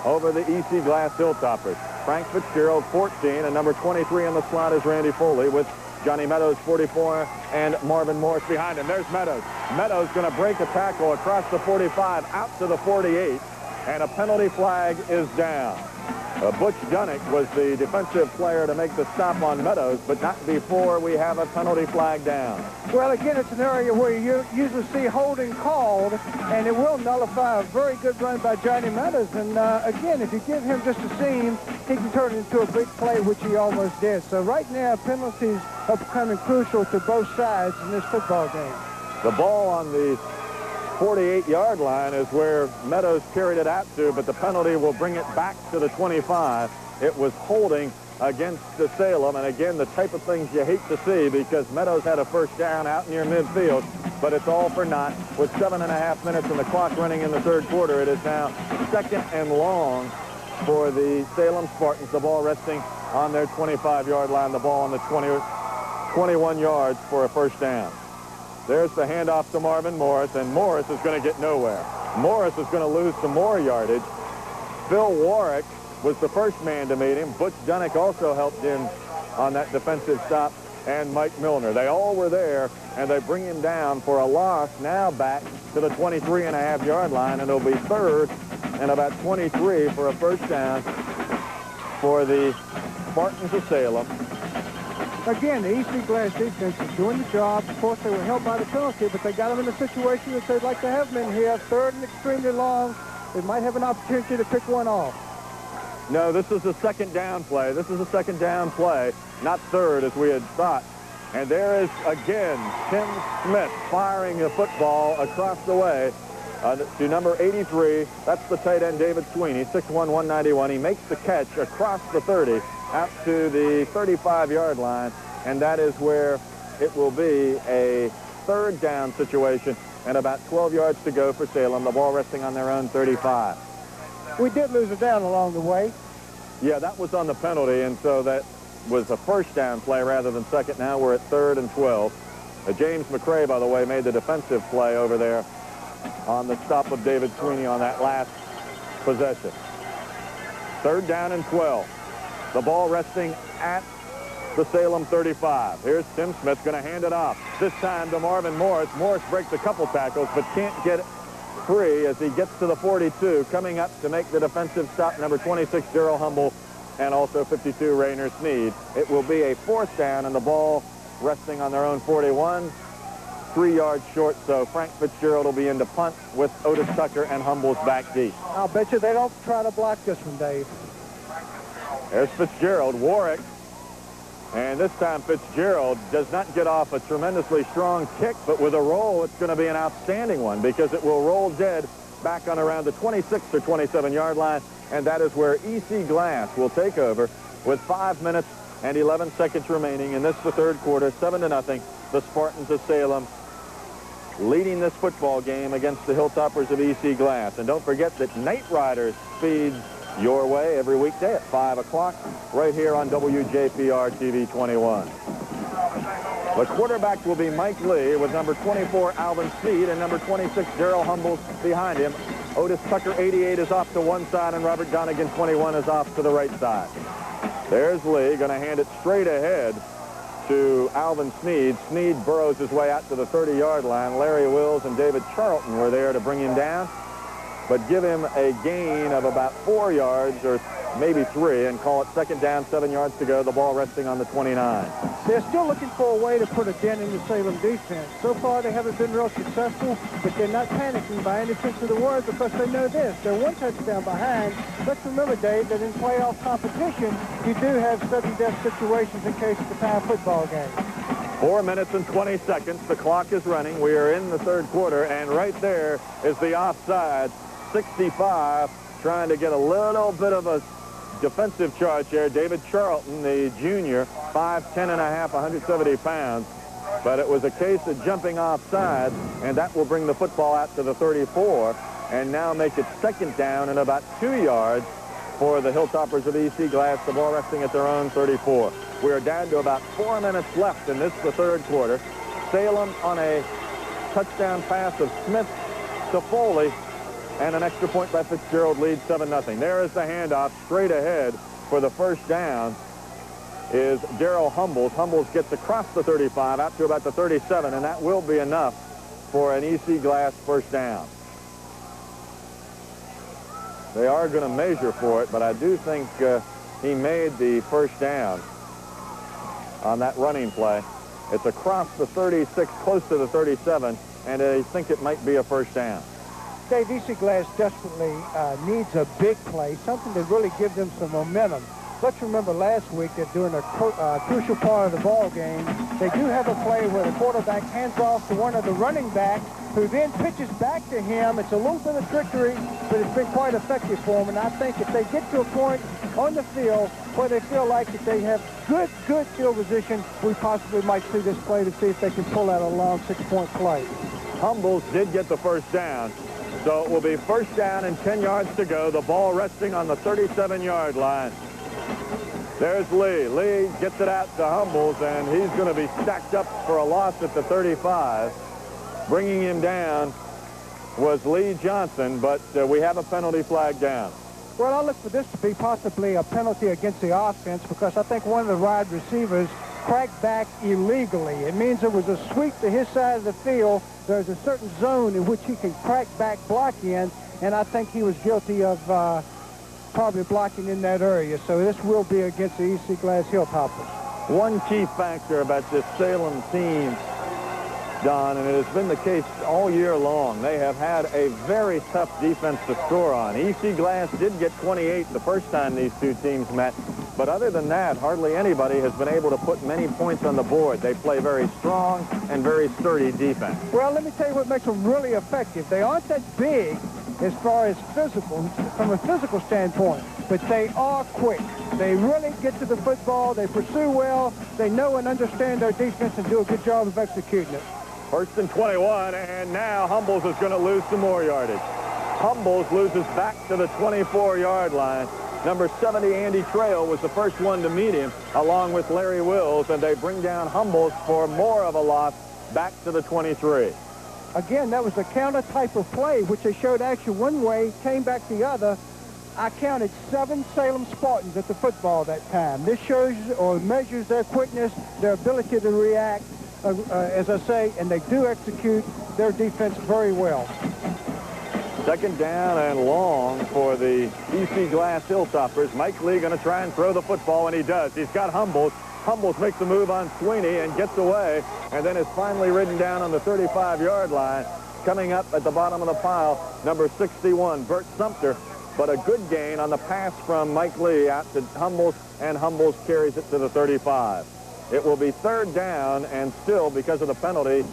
over the EC Glass Hilltoppers. Frank Fitzgerald, 14, and number 23 in the slot is Randy Foley, with Johnny Meadows, 44, and Marvin Morris behind him. There's Meadows. Meadows going to break a tackle across the 45 out to the 48. And a penalty flag is down. Butch Dunnick was the defensive player to make the stop on Meadows, but not before we have a penalty flag down. Well, again, it's an area where you usually see holding called, and it will nullify a very good run by Johnny Meadows. And again, if you give him just a seam, he can turn it into a big play, which he almost did. So right now, penalties are becoming crucial to both sides in this football game. The ball on the 48-yard line is where Meadows carried it out to, but the penalty will bring it back to the 25. It was holding against the Salem, and again, the type of things you hate to see, because Meadows had a first down out near midfield, but it's all for naught. With 7.5 minutes and the clock running in the third quarter, it is now 2nd and long for the Salem Spartans. The ball resting on their 25-yard line, the ball on the 21 yards for a first down. There's the handoff to Marvin Morris, and Morris is going to get nowhere. Morris is going to lose some more yardage. Phil Warwick was the first man to meet him. Butch Dunnick also helped him on that defensive stop, and Mike Milner. They all were there, and they bring him down for a loss, now back to the 23.5-yard line, and it'll be 3rd and about 23 for a first down for the Spartans of Salem. Again, the EC Glass defense is doing the job. Of course, they were helped by the penalty, but they got them in a situation that they'd like to have them in here. 3rd and extremely long. They might have an opportunity to pick one off. No, this is a 2nd down play. This is a 2nd down play, not 3rd as we had thought. And there is, again, Tim Smith firing the football across the way to number 83. That's the tight end, David Sweeney, 6'1", 191. He makes the catch across the 30 out to the 35-yard line, and that is where it will be a 3rd down situation and about 12 yards to go for Salem. The ball resting on their own 35. We did lose it down along the way. Yeah, that was on the penalty, and so that was a first down play rather than 2nd. Now we're at 3rd and 12. James McCrae, by the way, made the defensive play over there on the stop of David Sweeney on that last possession. 3rd down and 12. The ball resting at the Salem 35. Here's Tim Smith going to hand it off. This time to Marvin Morris. Morris breaks a couple tackles but can't get free as he gets to the 42. Coming up to make the defensive stop, number 26, Daryl Humble, and also 52, Rainer Sneed. It will be a 4th down and the ball resting on their own 41. 3 yards short, so Frank Fitzgerald will be in to punt with Otis Tucker and Humbles back deep. I'll bet you they don't try to block this one, Dave. There's Fitzgerald, Warwick, and this time Fitzgerald does not get off a tremendously strong kick, but with a roll, it's going to be an outstanding one because it will roll dead back on around the 26 or 27-yard line, and that is where E.C. Glass will take over with 5 minutes and 11 seconds remaining in this, the 3rd quarter, 7-0. The Spartans of Salem leading this football game against the Hilltoppers of E.C. Glass. And don't forget that Night Riders feeds your way every weekday at 5 o'clock right here on WJPR TV 21. The quarterback will be Mike Lee with number 24, Alvin Sneed, and number 26, Daryl Humbles behind him. Otis Tucker, 88, is off to one side, and Robert Donegan, 21, is off to the right side. There's Lee, going to hand it straight ahead to Alvin Sneed. Sneed burrows his way out to the 30-yard line. Larry Wills and David Charlton were there to bring him down, but give him a gain of about 4 yards or maybe 3 and call it 2nd down, 7 yards to go. The ball resting on the 29. They're still looking for a way to put a dent in the Salem defense. So far, they haven't been real successful, but they're not panicking by any sense of the word because they know this. They're 1 touchdown behind. Let's remember, Dave, that in playoff competition, you do have sudden death situations in case it's a tie football game. 4 minutes and 20 seconds. The clock is running. We are in the 3rd quarter, and right there is the offside. 65, trying to get a little bit of a defensive charge there. David Charlton, the junior, 5'10 and a half, 170 pounds. But it was a case of jumping offside, and that will bring the football out to the 34 and now make it 2nd down and about 2 yards for the Hilltoppers of E.C. Glass. The ball resting at their own 34. We are down to about 4 minutes left in this, the 3rd quarter. Salem on a touchdown pass of Smith to Foley, and an extra point by Fitzgerald leads 7-0. There is the handoff straight ahead for the 1st down is Daryl Humbles. Humbles gets across the 35 out to about the 37, and that will be enough for an E.C. Glass 1st down. They are going to measure for it, but I do think he made the 1st down on that running play. It's across the 36, close to the 37, and I think it might be a 1st down. Dave, E.C. Glass desperately needs a big play, something to really give them some momentum. Let's remember last week that during a crucial part of the ball game, they do have a play where the quarterback hands off to one of the running backs, who then pitches back to him. It's a little bit of trickery, but it's been quite effective for them. And I think if they get to a point on the field where they feel like that they have good field position, we possibly might see this play to see if they can pull out a long 6-point play. Humbles did get the 1st down. So it will be 1st down and 10 yards to go. The ball resting on the 37-yard line. There's Lee. Lee gets it out to Humbles, and he's going to be stacked up for a loss at the 35. Bringing him down was Lee Johnson, but we have a penalty flag down. Well, I look for this to be possibly a penalty against the offense because I think one of the wide receivers cracked back illegally. It means there was a sweep to his side of the field. There's a certain zone in which he can crack back block in, and I think he was guilty of probably blocking in that area. So this will be against the E.C. Glass Hilltoppers. One key factor about this Salem team, Don, and it has been the case all year long, they have had a very tough defense to score on. E.C. Glass did get 28 the first time these two teams met, but other than that, hardly anybody has been able to put many points on the board. They play very strong and very sturdy defense. Well, let me tell you what makes them really effective. They aren't that big as far as physical, from a physical standpoint, but they are quick. They really get to the football. They pursue well. They know and understand their defense and do a good job of executing it. 1st and 21, and now Humbles is going to lose some more yardage. Humbles loses back to the 24-yard line. Number 70, Andy Trail, was the first one to meet him, along with Larry Wills, and they bring down Humbles for more of a loss back to the 23. Again, that was a counter type of play, which they showed action one way, came back the other. I counted 7 Salem Spartans at the football that time. This shows or measures their quickness, their ability to react, as I say, and they do execute their defense very well. Second down and long for the EC Glass Hilltoppers. Mike Lee going to try and throw the football, and he does. He's got Humbles. Humbles makes the move on Sweeney and gets away, and then is finally ridden down on the 35-yard line. Coming up at the bottom of the pile, number 61, Bert Sumter. But a good gain on the pass from Mike Lee out to Humbles, and Humbles carries it to the 35. It will be third down, and still, because of the penalty,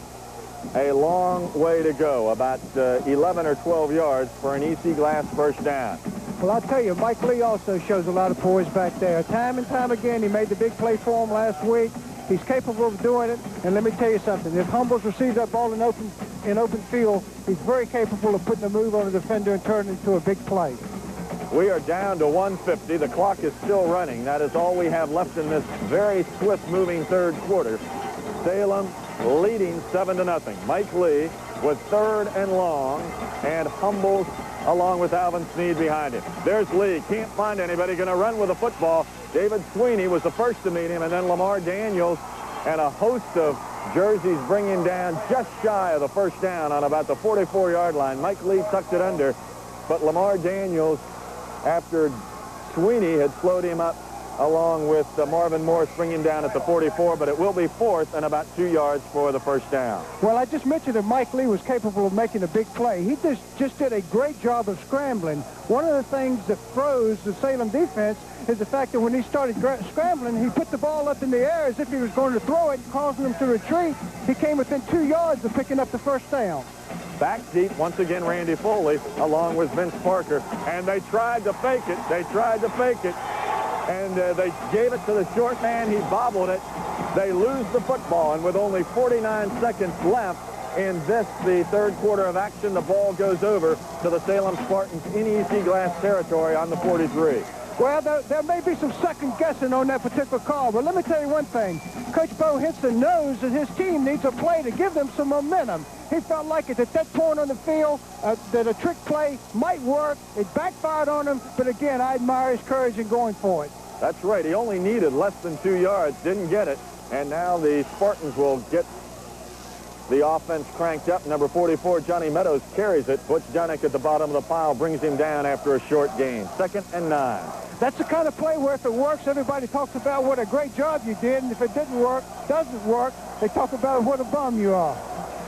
a long way to go, about 11 or 12 yards for an EC Glass first down. Well, I'll tell you, Mike Lee also shows a lot of poise back there. Time and time again, he made the big play for him last week. He's capable of doing it, and let me tell you something. If Humbles receives that ball in open field, he's very capable of putting a move on the defender and turning it into a big play. We are down to 1:50. The clock is still running. That is all we have left in this very swift-moving third quarter. Salem leading 7-0. Mike Lee with third and long, and Humbles along with Alvin Sneed behind him. There's Lee. Can't find anybody. Going to run with the football. David Sweeney was the first to meet him, and then Lamar Daniels and a host of jerseys bringing down just shy of the first down on about the 44-yard line. Mike Lee tucked it under, but Lamar Daniels, after Sweeney had slowed him up, along with Marvin Morris bringing down at the 44, but it will be fourth and about 2 yards for the first down. Well, I just mentioned that Mike Lee was capable of making a big play. He just did a great job of scrambling. One of the things that froze the Salem defense is the fact that when he started scrambling, he put the ball up in the air as if he was going to throw it, causing them to retreat. He came within 2 yards of picking up the first down. Back deep, once again, Randy Foley, along with Vince Parker. And they tried to fake it. And they gave it to the short man. He bobbled it. They lose the football. And with only 49 seconds left in this, the third quarter of action, the ball goes over to the Salem Spartans in EC Glass territory on the 43. Well, there may be some second guessing on that particular call, but let me tell you one thing. Coach Bo Henson knows that his team needs a play to give them some momentum. He felt like at that point on the field that a trick play might work. It backfired on him, but again, I admire his courage in going for it. That's right. He only needed less than 2 yards, didn't get it, and now the Spartans will get the offense cranked up. Number 44, Johnny Meadows, carries it. Butch Dunnick at the bottom of the pile brings him down after a short gain. 2nd and 9. That's the kind of play where if it works, everybody talks about what a great job you did, and if it doesn't work, they talk about what a bum you are.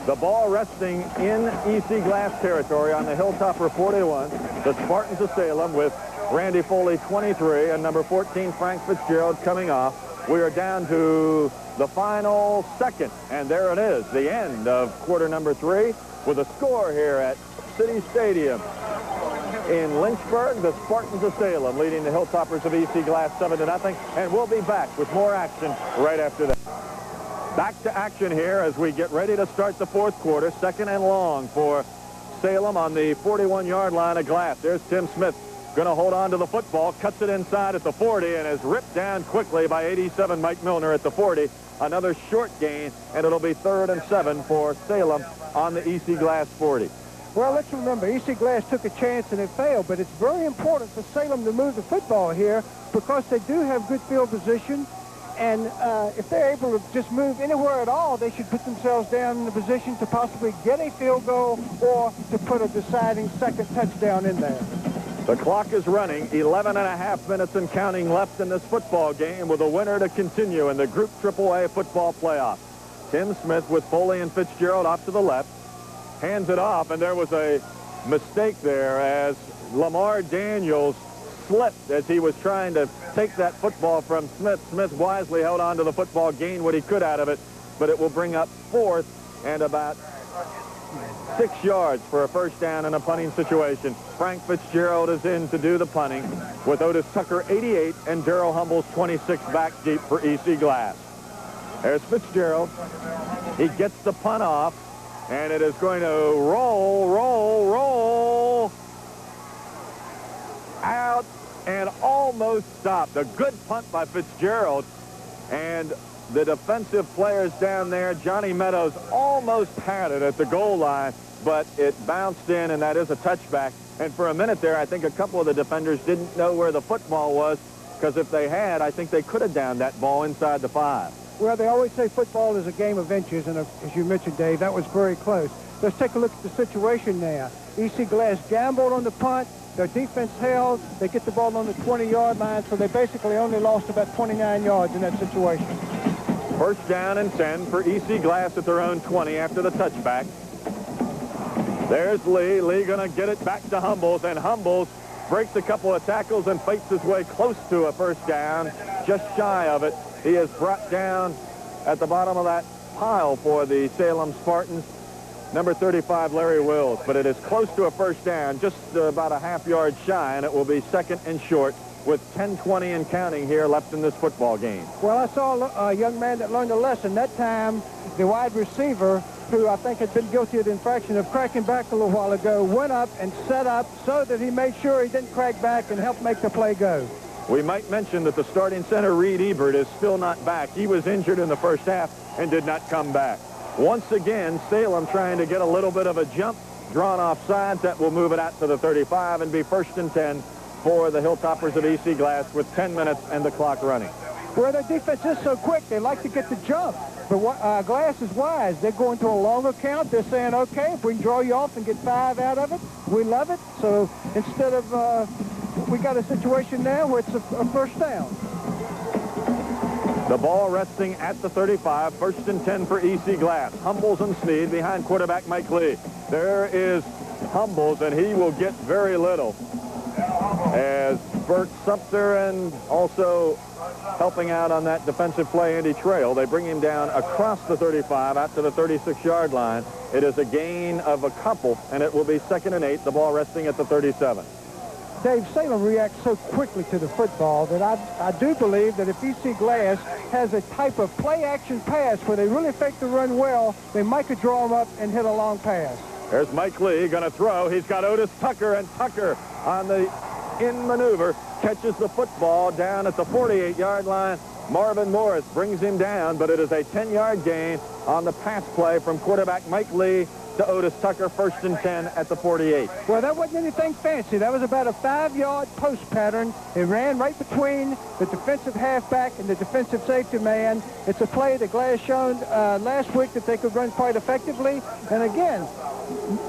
The ball resting in EC Glass territory on the Hilltopper 41. The Spartans of Salem with Randy Foley, 23, and number 14, Frank Fitzgerald, coming off. We are down to the final second, and there it is, the end of quarter number 3, with a score here at City Stadium in Lynchburg. The Spartans of Salem leading the Hilltoppers of EC Glass 7-0, and we'll be back with more action right after that. Back to action here as we get ready to start the fourth quarter. 2nd and long for Salem on the 41-yard line of Glass. There's Tim Smith, going to hold on to the football, cuts it inside at the 40, and is ripped down quickly by 87 Mike Milner at the 40. Another short gain, and it'll be 3rd and 7 for Salem on the EC Glass 40. Well, let's remember, EC Glass took a chance and it failed, but it's very important for Salem to move the football here because they do have good field position. And if they're able to just move anywhere at all, they should put themselves down in a position to possibly get a field goal or to put a deciding second touchdown in there. The clock is running, 11 and a half minutes and counting left in this football game, with a winner to continue in the Group AAA football playoff. Tim Smith with Foley and Fitzgerald off to the left, hands it off, and there was a mistake there as Lamar Daniels slipped as he was trying to take that football from Smith. Smith wisely held on to the football, gained what he could out of it, but it will bring up 4th and about 6 yards for a first down in a punting situation. Frank Fitzgerald is in to do the punting with Otis Tucker, 88, and Darrell Humbles, 26, back deep for EC Glass. There's Fitzgerald. He gets the punt off, and it is going to roll out and almost stopped. A good punt by Fitzgerald, and the defensive players down there. Johnny Meadows almost had it at the goal line, but it bounced in, and that is a touchback. And for a minute there, I think a couple of the defenders didn't know where the football was, because if they had, I think they could have downed that ball inside the 5. Well, they always say football is a game of inches, and as you mentioned, Dave, that was very close. Let's take a look at the situation there. EC Glass gambled on the punt. Their defense held. They get the ball on the 20-yard line, so they basically only lost about 29 yards in that situation. First down and 10 for EC Glass at their own 20 after the touchback. There's Lee. Lee going to get it back to Humbles, and Humbles breaks a couple of tackles and fights his way close to a first down, just shy of it. He is brought down at the bottom of that pile for the Salem Spartans. Number 35, Larry Wills, but it is close to a first down, just about a half-yard shy, and it will be second and short with 10:20 and counting here left in this football game. Well, I saw a young man that learned a lesson. That time, the wide receiver, who I think had been guilty of the infraction of cracking back a little while ago, went up and set up so that he made sure he didn't crack back and help make the play go. We might mention that the starting center, Reed Ebert, is still not back. He was injured in the first half and did not come back. Once again, Salem trying to get a little bit of a jump, drawn off sides. That will move it out to the 35 and be first and 10 for the Hilltoppers of EC Glass with 10 minutes and the clock running. Well, their defense is so quick, they like to get the jump. But Glass is wise. They're going to a longer count. They're saying, okay, if we can draw you off and get 5 out of it, we love it. So instead of, we got a situation now where it's a first down. The ball resting at the 35, first and 10 for EC Glass. Humbles and Sneed behind quarterback Mike Lee. There is Humbles, and he will get very little, as Bert Sumter and also helping out on that defensive play, Andy Trail. They bring him down across the 35 out to the 36-yard line. It is a gain of a couple, and it will be second and 8, the ball resting at the 37. Dave, Salem reacts so quickly to the football that I do believe that if EC Glass has a type of play-action pass where they really fake the run well, they might could draw them up and hit a long pass. There's Mike Lee going to throw. He's got Otis Tucker, and Tucker on the in maneuver catches the football down at the 48-yard line. Marvin Morris brings him down, but it is a 10-yard gain on the pass play from quarterback Mike Lee to Otis Tucker, first and 10 at the 48. Well, that wasn't anything fancy. That was about a 5-yard post pattern. It ran right between the defensive halfback and the defensive safety man. It's a play that Glass shown last week that they could run quite effectively. And again,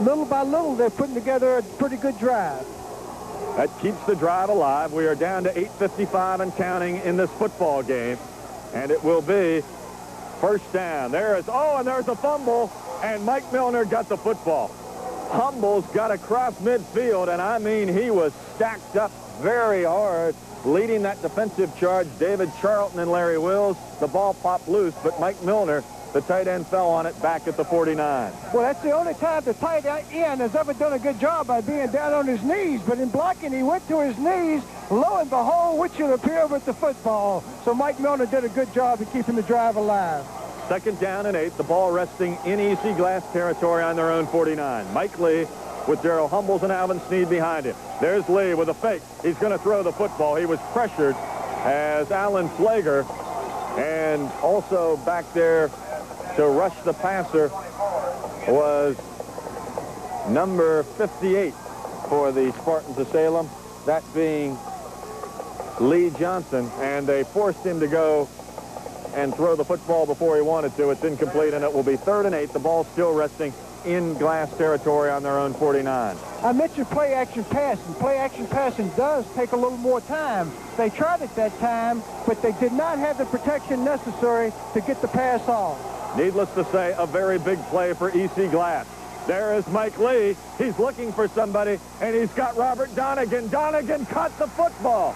little by little, they're putting together a pretty good drive. That keeps the drive alive. We are down to 8:55 and counting in this football game. And it will be first down. There's a fumble, and Mike Milner got the football. Humbles got across midfield, and I mean, he was stacked up very hard, leading that defensive charge. David Charlton and Larry Wills. The ball popped loose, but Mike Milner, the tight end, fell on it back at the 49. Well, that's the only time the tight end has ever done a good job by being down on his knees. But in blocking, he went to his knees. Lo and behold, which should appear with the football. So Mike Milner did a good job of keeping the drive alive. Second down and 8. The ball resting in EC Glass territory on their own 49. Mike Lee with Darrell Humbles and Alvin Sneed behind him. There's Lee with a fake. He's going to throw the football. He was pressured as Alan Flager, and also back there to rush the passer was number 58 for the Spartans of Salem, that being Lee Johnson, and they forced him to go and throw the football before he wanted to. It's incomplete, and it will be third and 8. The ball still resting in Glass territory on their own 49. I mentioned play-action passing. Play-action passing does take a little more time. They tried it that time, but they did not have the protection necessary to get the pass off. Needless to say, a very big play for EC Glass. There is Mike Lee. He's looking for somebody, and he's got Robert Donegan. Donegan caught the football.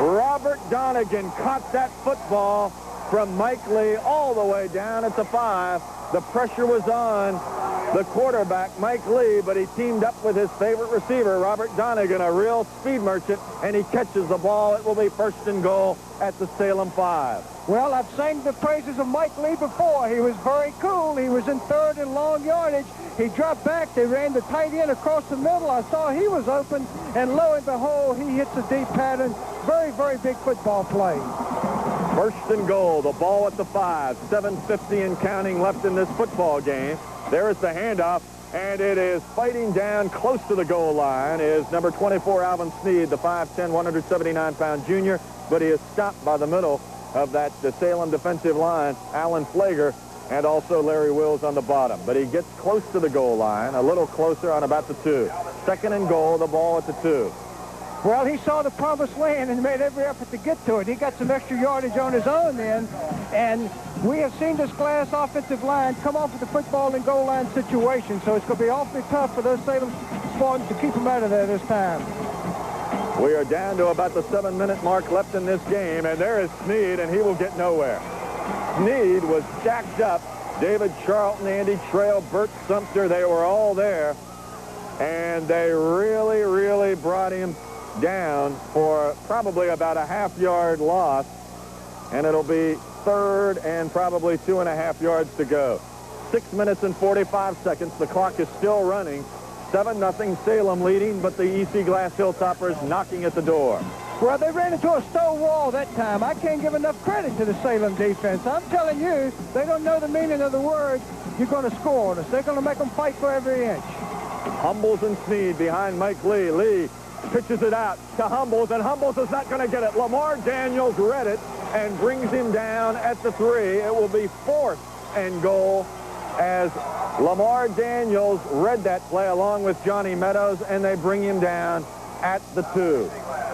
Robert Donegan caught that football from Mike Lee all the way down at the 5. The pressure was on the quarterback, Mike Lee, but he teamed up with his favorite receiver, Robert Donegan, a real speed merchant, and he catches the ball. It will be first and goal at the Salem 5. Well, I've sang the praises of Mike Lee before. He was very cool. He was in third and long yardage. He dropped back. They ran the tight end across the middle. I saw he was open, and lo and behold, he hits a deep pattern. Very, very big football play. First and goal, the ball at the 5, 7:50 and counting left in this football game. There is the handoff, and it is fighting down close to the goal line is number 24, Alvin Sneed, the 5'10", 179-pound junior, but he is stopped by the middle of the Salem defensive line, Alan Flager, and also Larry Wills on the bottom. But he gets close to the goal line, a little closer on about the 2. Second and goal, the ball at the 2. Well, he saw the promised land and made every effort to get to it. He got some extra yardage on his own then, and we have seen this Glass offensive line come off of the football and goal line situation, so it's going to be awfully tough for those Salem Spartans to keep them out of there this time. We are down to about the 7-minute mark left in this game, and there is Sneed, and he will get nowhere. Sneed was stacked up. David Charlton, Andy Trail, Bert Sumter, they were all there, and they really, really brought him down for probably about a half-yard loss, and it'll be third and probably 2.5 yards to go. 6 minutes and 45 seconds. The clock is still running. 7-0 Salem leading, but the EC Glass Hilltoppers knocking at the door. Well, they ran into a stone wall that time. I can't give enough credit to the Salem defense. I'm telling you, they don't know the meaning of the word, you're going to score on us. They're going to make them fight for every inch. Humbles and Sneed behind Mike Lee. Lee pitches it out to Humbles, and Humbles is not going to get it. Lamar Daniels read it and brings him down at the 3. It will be 4th and goal as Lamar Daniels read that play along with Johnny Meadows, and they bring him down at the 2.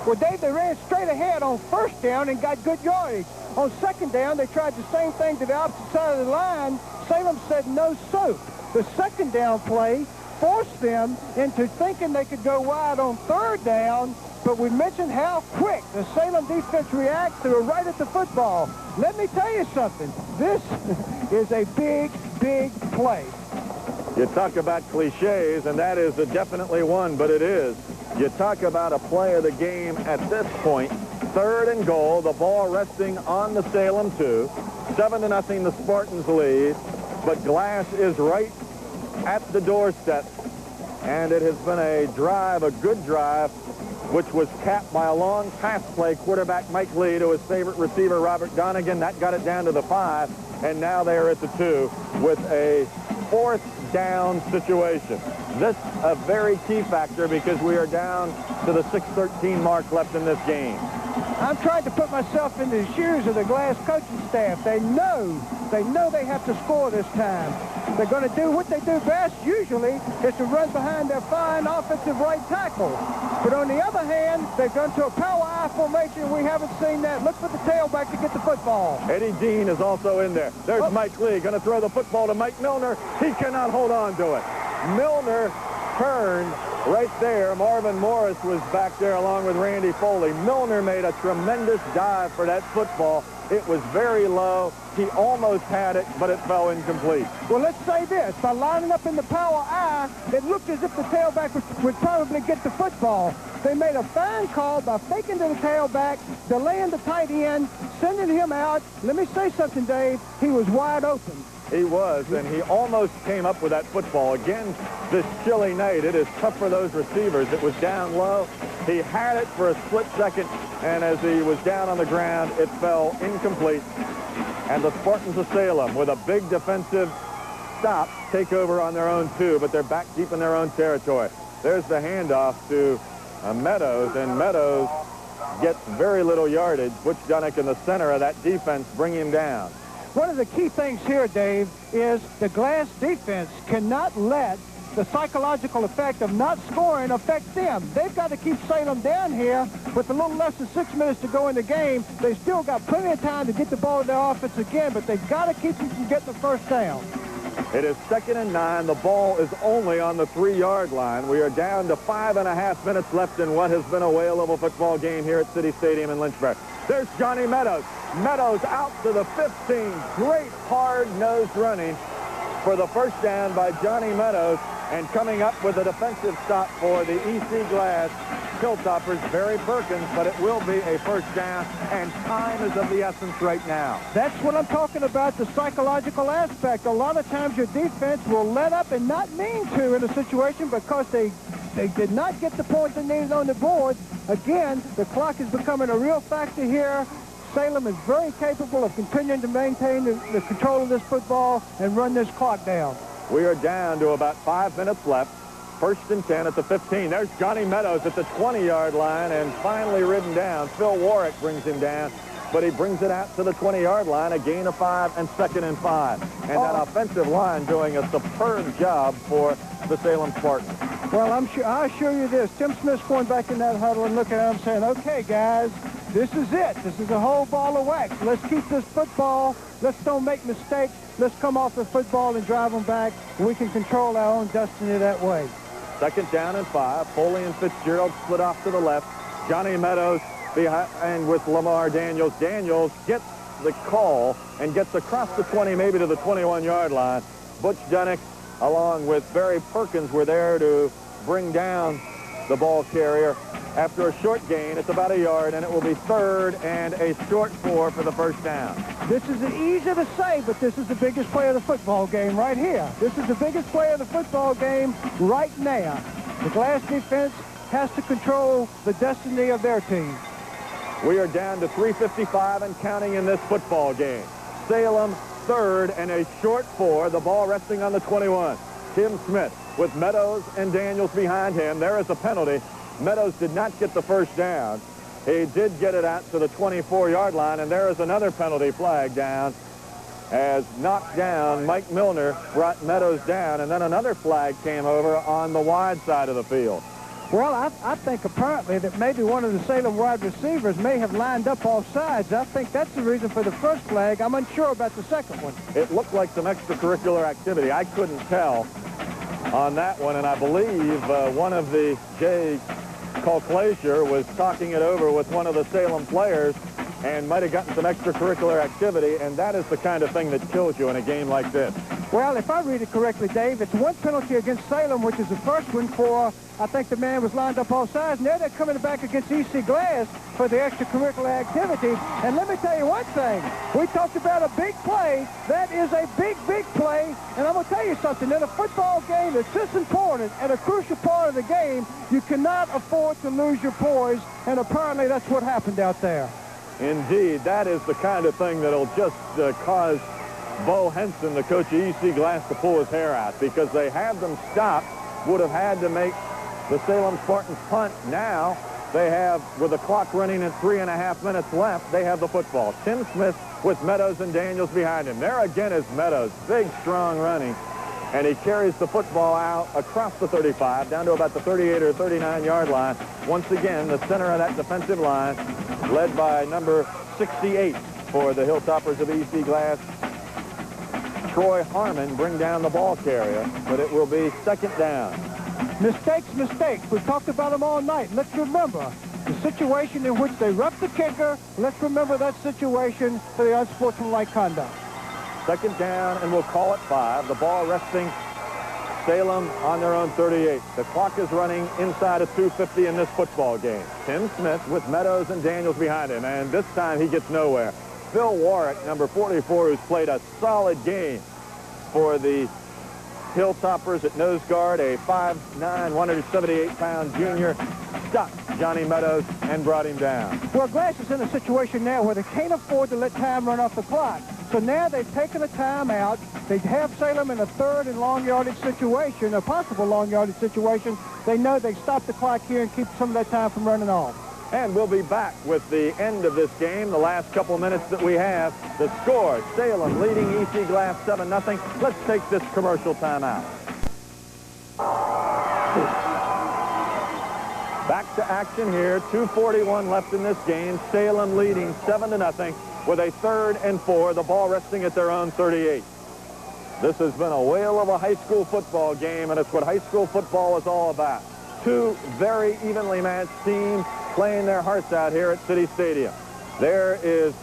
Well, Dave, they ran straight ahead on first down and got good yardage. On second down, they tried the same thing to the opposite side of the line. Salem said no soap. The second down play forced them into thinking they could go wide on third down, but we mentioned how quick the Salem defense reacts. They were right at the football. Let me tell you something. This is a big, big play. You talk about cliches, and that is definitely one, but it is. You talk about a play of the game at this point. Third and goal, the ball resting on the Salem 2. 7-0 the Spartans lead, but Glass is right at the doorstep, and it has been a drive, a good drive, which was capped by a long pass play. Quarterback Mike Lee to his favorite receiver Robert Donegan. That got it down to the 5, and now they are at the 2 with a 4th down situation. This a very key factor because we are down to the 6:13 mark left in this game. I'm trying to put myself in the shoes of the Glass coaching staff. They know they have to score this time. They're going to do what they do best, usually, is to run behind their fine offensive right tackle. But on the other hand, they've gone to a power I formation. We haven't seen that. Look for the tailback to get the football. Eddie Dean is also in there. There's Mike Lee going to throw the football to Mike Milner. He cannot hold on to it. Milner turned right there. Marvin Morris was back there along with Randy Foley. Milner made a tremendous dive for that football. It was very low. He almost had it, but it fell incomplete. Well, let's say this. By lining up in the power I, it looked as if the tailback would probably get the football. They made a fine call by faking to the tailback, delaying the tight end, sending him out. Let me say something, Dave. He was wide open. He was, and he almost came up with that football. Again, this chilly night, it is tough for those receivers. It was down low. He had it for a split second, and as he was down on the ground, it fell incomplete. And the Spartans of Salem, with a big defensive stop, take over on their own 2, but they're back deep in their own territory. There's the handoff to Meadows, and Meadows gets very little yardage. Butch Dunnick in the center of that defense bring him down. One of the key things here, Dave, is the Glass defense cannot let the psychological effect of not scoring affect them. They've got to keep Salem down here with a little less than 6 minutes to go in the game. They've still got plenty of time to get the ball to their offense again, but they've got to keep them from getting the first down. It is 2nd and 9. The ball is only on the 3-yard line. We are down to 5.5 minutes left in what has been a whale of a football game here at City Stadium in Lynchburg. There's Johnny Meadows. Meadows out to the 15. Great hard-nosed running for the first down by Johnny Meadows, and coming up with a defensive stop for the EC Glass Hilltoppers, Barry Perkins, but it will be a first down, and time is of the essence right now. That's what I'm talking about, the psychological aspect. A lot of times your defense will let up and not mean to in a situation because they did not get the points they needed on the board. Again, the clock is becoming a real factor here. Salem is very capable of continuing to maintain the control of this football and run this clock down. We are down to about 5 minutes left. 1st and 10 at the 15. There's Johnny Meadows at the 20-yard line and finally ridden down. Phil Warwick brings him down, but he brings it out to the 20-yard line, a gain of 5 and 2nd and 5. And that offensive line doing a superb job for the Salem Spartans. Well, I assure you this. Tim Smith's going back in that huddle and looking at him saying, okay, guys, this is it. This is a whole ball of wax. Let's keep this football. Let's don't make mistakes. Let's come off the football and drive them back. We can control our own destiny that way. 2nd down and 5. Foley and Fitzgerald split off to the left. Johnny Meadows behind with Lamar Daniels. Daniels gets the call and gets across the 20, maybe to the 21-yard line. Butch Dunnick, along with Barry Perkins, were there to bring down the ball carrier. After a short gain, it's about a yard, and it will be 3rd and a short 4 for the 1st down. This is easy to say, but this is the biggest play of the football game right here. This is the biggest play of the football game right now. The Glass defense has to control the destiny of their team. We are down to 3:55 and counting in this football game. Salem 3rd and a short 4. The ball resting on the 21. Tim Smith with Meadows and Daniels behind him. There is a penalty. Meadows did not get the 1st down. He did get it out to the 24-yard line, and there is another penalty flag down as knocked down. Mike Milner brought Meadows down, and then another flag came over on the wide side of the field. Well, I think apparently that maybe one of the Salem wide receivers may have lined up off sides. I think that's the reason for the first flag. I'm unsure about the second one. It looked like some extracurricular activity. I couldn't tell on that one, and I believe one of the Jay Colclacier was talking it over with one of the Salem players and might have gotten some extracurricular activity, and that is the kind of thing that kills you in a game like this. Well, if I read it correctly, Dave, it's one penalty against Salem, which is the first one for, I think the man was lined up all sides. Now they're coming back against EC Glass for the extracurricular activity. And let me tell you one thing. We talked about a big play. That is a big, big play. And I'm going to tell you something. In a football game that's this important and a crucial part of the game, you cannot afford to lose your poise. And apparently that's what happened out there. Indeed, that is the kind of thing that'll just cause Bo Henson, the coach of EC Glass, to pull his hair out, because they had them stopped, would have had to make the Salem Spartans punt. Now they have, with the clock running at 3.5 minutes left, they have the football. Tim Smith with Meadows and Daniels behind him. There again is Meadows, big, strong running, and he carries the football out across the 35, down to about the 38 or 39-yard line. Once again, the center of that defensive line, led by number 68 for the Hilltoppers of EC Glass, Troy Harmon, bring down the ball carrier, but it will be 2nd down. Mistakes. We've talked about them all night. Let's remember the situation in which they roughed the kicker. Let's remember that situation for the unsportsmanlike conduct. 2nd down, and we'll call it 5. The ball resting Salem on their own 38. The clock is running inside of 2:50 in this football game. Tim Smith with Meadows and Daniels behind him, and this time he gets nowhere. Phil Warwick, number 44, who's played a solid game for the Hilltoppers at nose guard, a 5'9", 178-pound junior, stopped Johnny Meadows and brought him down. Well, Glass is in a situation now where they can't afford to let time run off the clock. So now they've taken a timeout. They have Salem in a 3rd and long yardage situation, a possible long yardage situation. They know they stop the clock here and keep some of that time from running off. And we'll be back with the end of this game, the last couple minutes that we have. The score, Salem leading EC Glass 7-0. Let's take this commercial timeout. Back to action here. 2:41 left in this game. Salem leading 7-0 with a 3rd and 4. The ball resting at their own 38. This has been a whale of a high school football game, and it's what high school football is all about. Two very evenly matched teams playing their hearts out here at City Stadium. There is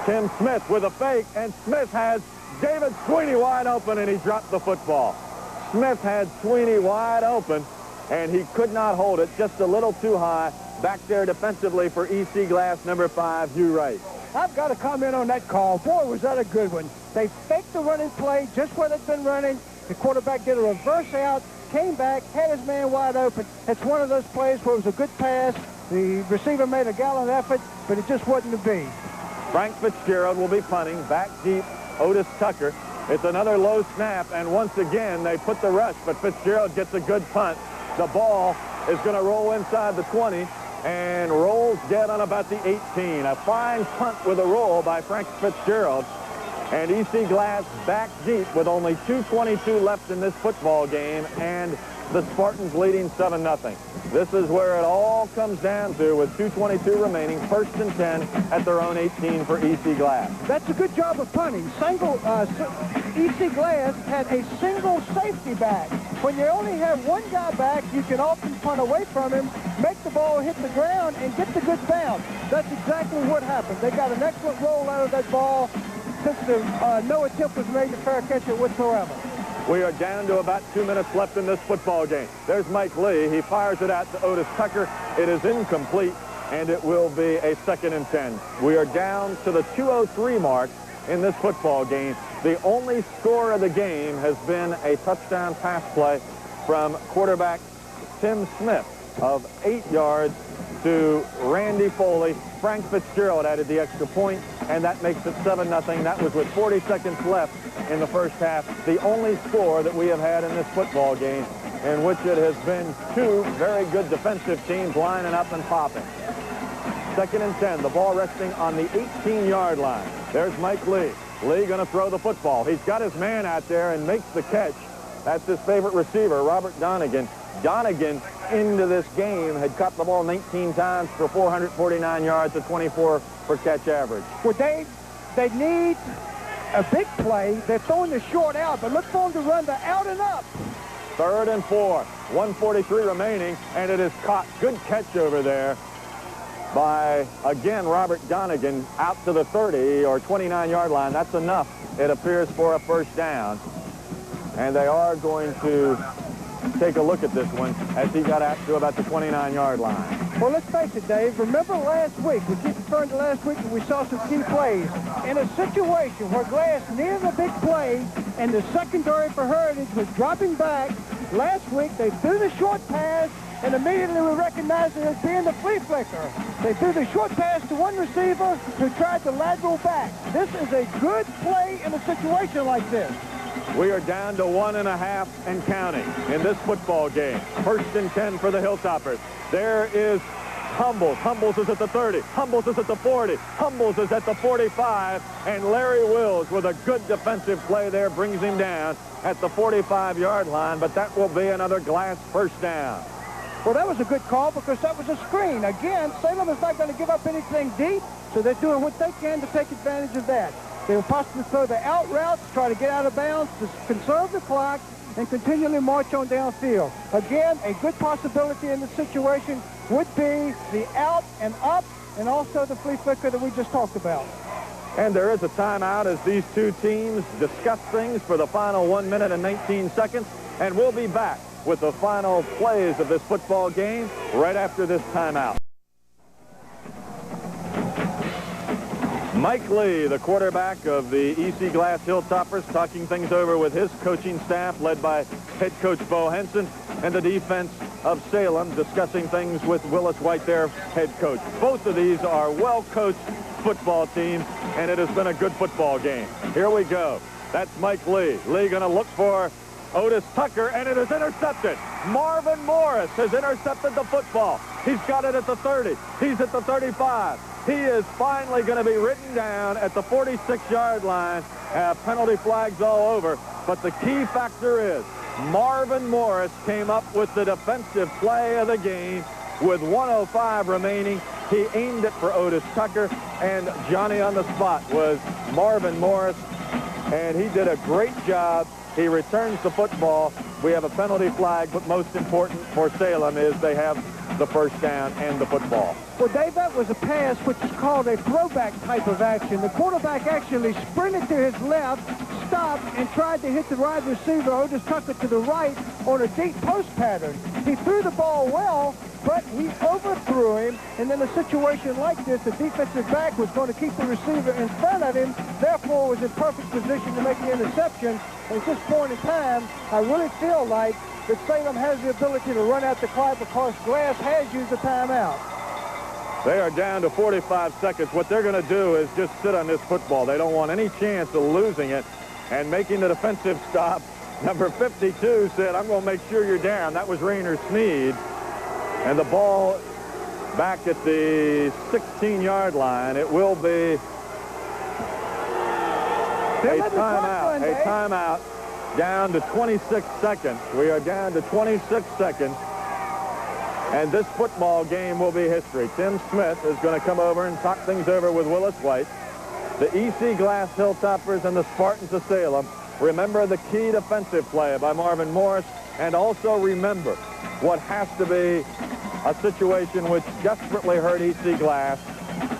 Tim Smith with a fake, and Smith has David Sweeney wide open, and he dropped the football. Smith had Sweeney wide open, and he could not hold it, just a little too high. Back there defensively for EC Glass, number 5, Hugh Wright. I've got to comment on that call. Boy, was that a good one. They faked the running play just where they'd been running. The quarterback did a reverse out, came back, had his man wide open. It's one of those plays where it was a good pass. The receiver made a gallant effort, but it just wasn't to be. Frank Fitzgerald will be punting. Back deep, Otis Tucker. It's another low snap, and once again, they put the rush, but Fitzgerald gets a good punt. The ball is going to roll inside the 20 and rolls dead on about the 18. A fine punt with a roll by Frank Fitzgerald. And EC Glass back deep with only 2:22 left in this football game, and the Spartans leading 7-0. This is where it all comes down to with 2:22 remaining, 1st and 10 at their own 18 for EC Glass. That's a good job of punting. EC Glass had a single safety back. When you only have one guy back, you can often punt away from him, make the ball hit the ground, and get the good bounce. That's exactly what happened. They got an excellent roll out of that ball since no attempt was made to fair catch it whatsoever. We are down to about 2 minutes left in this football game. There's Mike Lee. He fires it out to Otis Tucker. It is incomplete, and it will be a 2nd and 10. We are down to the 2:03 mark in this football game. The only score of the game has been a touchdown pass play from quarterback Tim Smith of 8 yards to Randy Foley. Frank Fitzgerald added the extra point, and that makes it 7-0. That was with 40 seconds left in the first half. The only score that we have had in this football game, in which it has been 2 very good defensive teams lining up and popping. 2nd and 10, the ball resting on the 18-yard line. There's Mike Lee. Lee going to throw the football. He's got his man out there and makes the catch. That's his favorite receiver, Robert Donegan. Donegan, into this game, had caught the ball 19 times for 449 yards, a 24 per catch average. Well, they need a big play. They're throwing the short out, but look for them to run the out and up. 3rd and 4, 1:43 remaining, and it is caught. Good catch over there by, again, Robert Donegan out to the 30 or 29-yard line. That's enough, it appears, for a 1st down. And they are going to take a look at this one as he got out to about the 29-yard line. Well, let's face it, Dave. Remember last week, we keep referring to last week, we saw some key plays. In a situation where Glass needed a big play and the secondary for Heritage was dropping back, last week they threw the short pass and immediately we recognized it as being the flea flicker. They threw the short pass to one receiver who tried to lateral back. This is a good play in a situation like this. We are down to 1.5 and counting in this football game. 1st and 10 for the Hilltoppers. There is Humbles. Humbles is at the 30. Humbles is at the 40. Humbles is at the 45. And Larry Wills, with a good defensive play there, brings him down at the 45-yard line. But that will be another Glass 1st down. Well, that was a good call because that was a screen. Again, Salem is not going to give up anything deep, so they're doing what they can to take advantage of that. They will possibly throw the out routes, try to get out of bounds, to conserve the clock, and continually march on downfield. Again, a good possibility in this situation would be the out and up, and also the flea flicker that we just talked about. And there is a timeout as these two teams discuss things for the final 1 minute and 19 seconds. And we'll be back with the final plays of this football game right after this timeout. Mike Lee, the quarterback of the EC Glass Hilltoppers, talking things over with his coaching staff, led by head coach Bo Henson, and the defense of Salem, discussing things with Willis White, their head coach. Both of these are well-coached football teams, and it has been a good football game. Here we go. That's Mike Lee. Lee going to look for Otis Tucker, and it is intercepted. Marvin Morris has intercepted the football. He's got it at the 30. He's at the 35. He is finally going to be written down at the 46-yard line. Penalty flags all over. But the key factor is Marvin Morris came up with the defensive play of the game with 1:05 remaining. He aimed it for Otis Tucker, and Johnny on the spot was Marvin Morris, and he did a great job. He returns the football. We have a penalty flag, but most important for Salem is they have the 1st down and the football. Well, Dave, that was a pass which is called a throwback type of action. The quarterback actually sprinted to his left, stopped, and tried to hit the wide receiver, Otis Tucker, to the right on a deep post pattern. He threw the ball well, but he overthrew him, and in a situation like this, the defensive back was going to keep the receiver in front of him, therefore was in perfect position to make the interception. And at this point in time, I really feel like that Salem has the ability to run out the clock because Glass has used the timeout. They are down to 45 seconds. What they're going to do is just sit on this football. They don't want any chance of losing it and making the defensive stop. Number 52 said, I'm going to make sure you're down. That was Rainer Sneed. And the ball back at the 16-yard line. It will be a timeout. A timeout down to 26 seconds. We are down to 26 seconds. And this football game will be history. Tim Smith is going to come over and talk things over with Willis White. The EC Glass Hilltoppers and the Spartans of Salem. Remember the key defensive play by Marvin Morris. And also remember what has to be a situation which desperately hurt EC Glass.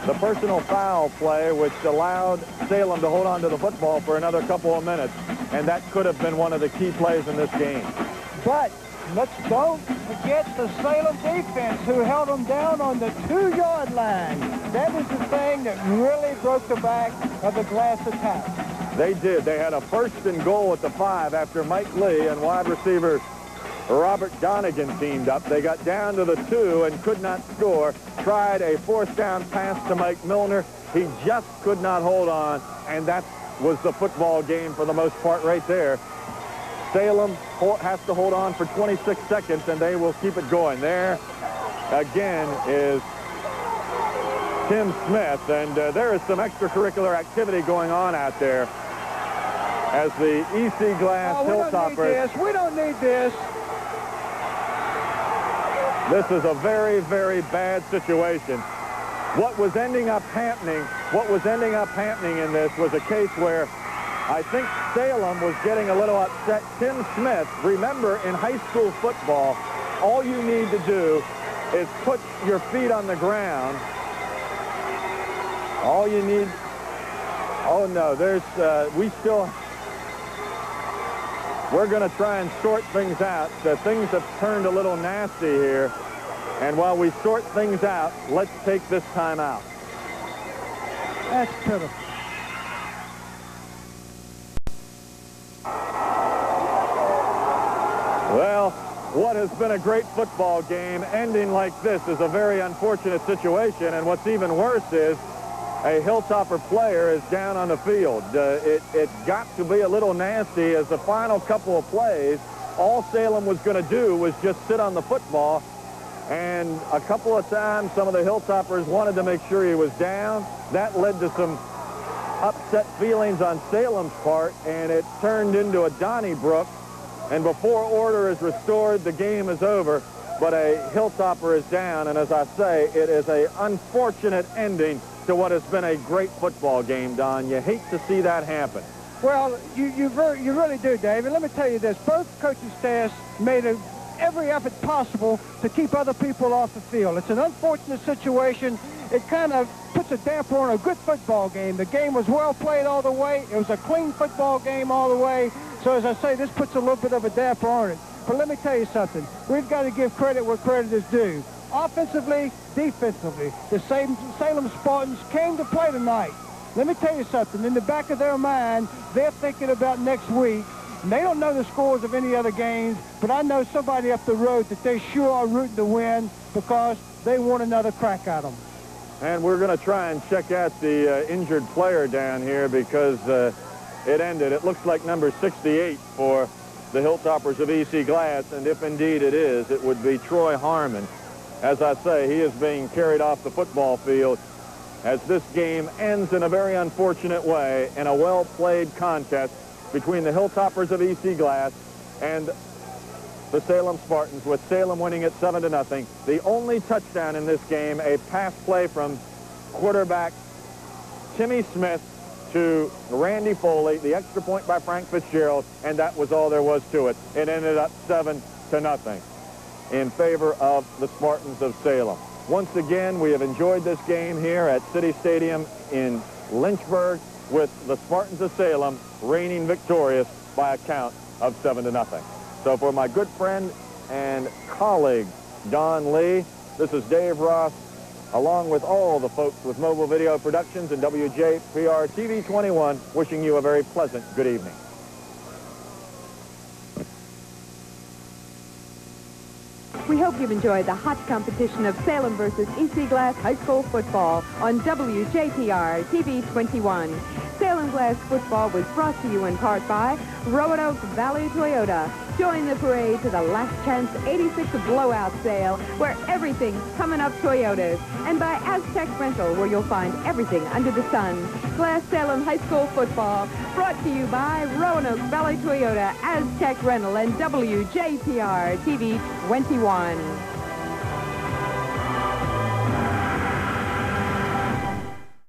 The personal foul play which allowed Salem to hold on to the football for another couple of minutes. And that could have been one of the key plays in this game. But don't forget the Salem defense who held them down on the 2-yard line. That is the thing that really broke the back of the Glass attack. They did. They had a 1st and goal at the 5 after Mike Lee and wide receiver Robert Donegan teamed up. They got down to the 2 and could not score. Tried a 4th down pass to Mike Milner. He just could not hold on, and that was the football game for the most part right there. Salem has to hold on for 26 seconds, and they will keep it going. There, again, is Tim Smith, and there is some extracurricular activity going on out there as the EC Glass Hilltoppers. We don't need this. This is a very, very bad situation. What was ending up happening in this was a case where I think Salem was getting a little upset. Tim Smith, remember in high school football, all you need to do is put your feet on the ground. All you need, oh no, we're going to try and sort things out. Things have turned a little nasty here. And while we sort things out, let's take this time out. That's pitiful. Well, what has been a great football game ending like this is a very unfortunate situation. And what's even worse is a Hilltopper player is down on the field. It got to be a little nasty as the final couple of plays. All Salem was going to do was just sit on the football. And a couple of times, some of the Hilltoppers wanted to make sure he was down. That led to some upset feelings on Salem's part, and it turned into a Donnybrook. And before order is restored, the game is over. But a Hilltopper is down, and as I say, it is an unfortunate ending to what has been a great football game, Don. You hate to see that happen. Well, you really do, David. Let me tell you this. Both coaching staffs made every effort possible to keep other people off the field. It's an unfortunate situation. It kind of puts a damper on a good football game. The game was well played all the way. It was a clean football game all the way. So as I say, this puts a little bit of a damper on it. But let me tell you something. We've got to give credit where credit is due. Offensively, defensively, the Salem Spartans came to play tonight. Let me tell you something. In the back of their mind, they're thinking about next week. And they don't know the scores of any other games, but I know somebody up the road that they sure are rooting to win because they want another crack at them. And we're going to try and check out the injured player down here because it ended. It looks like number 68 for the Hilltoppers of EC Glass, and if indeed it is, it would be Troy Harmon. As I say, he is being carried off the football field as this game ends in a very unfortunate way in a well-played contest between the Hilltoppers of EC Glass and the Salem Spartans, with Salem winning it 7-0. The only touchdown in this game, a pass play from quarterback Timmy Smith to Randy Foley, the extra point by Frank Fitzgerald, and that was all there was to it. It ended up 7-0 in favor of the Spartans of Salem. Once again, we have enjoyed this game here at City Stadium in Lynchburg with the Spartans of Salem reigning victorious by a count of 7-0. So for my good friend and colleague, Don Lee, this is Dave Ross, along with all the folks with Mobile Video Productions and WJPR TV 21, wishing you a very pleasant good evening. We hope hope you've enjoyed the hot competition of Salem versus EC Glass High School football on WJPR TV 21. Salem Glass football was brought to you in part by Roanoke Valley Toyota. Join the parade to the Last Chance 86 blowout sale, where everything's coming up Toyotas. And by Aztec Rental, where you'll find everything under the sun. Glass Salem High School football, brought to you by Roanoke Valley Toyota, Aztec Rental, and WJPR TV 21.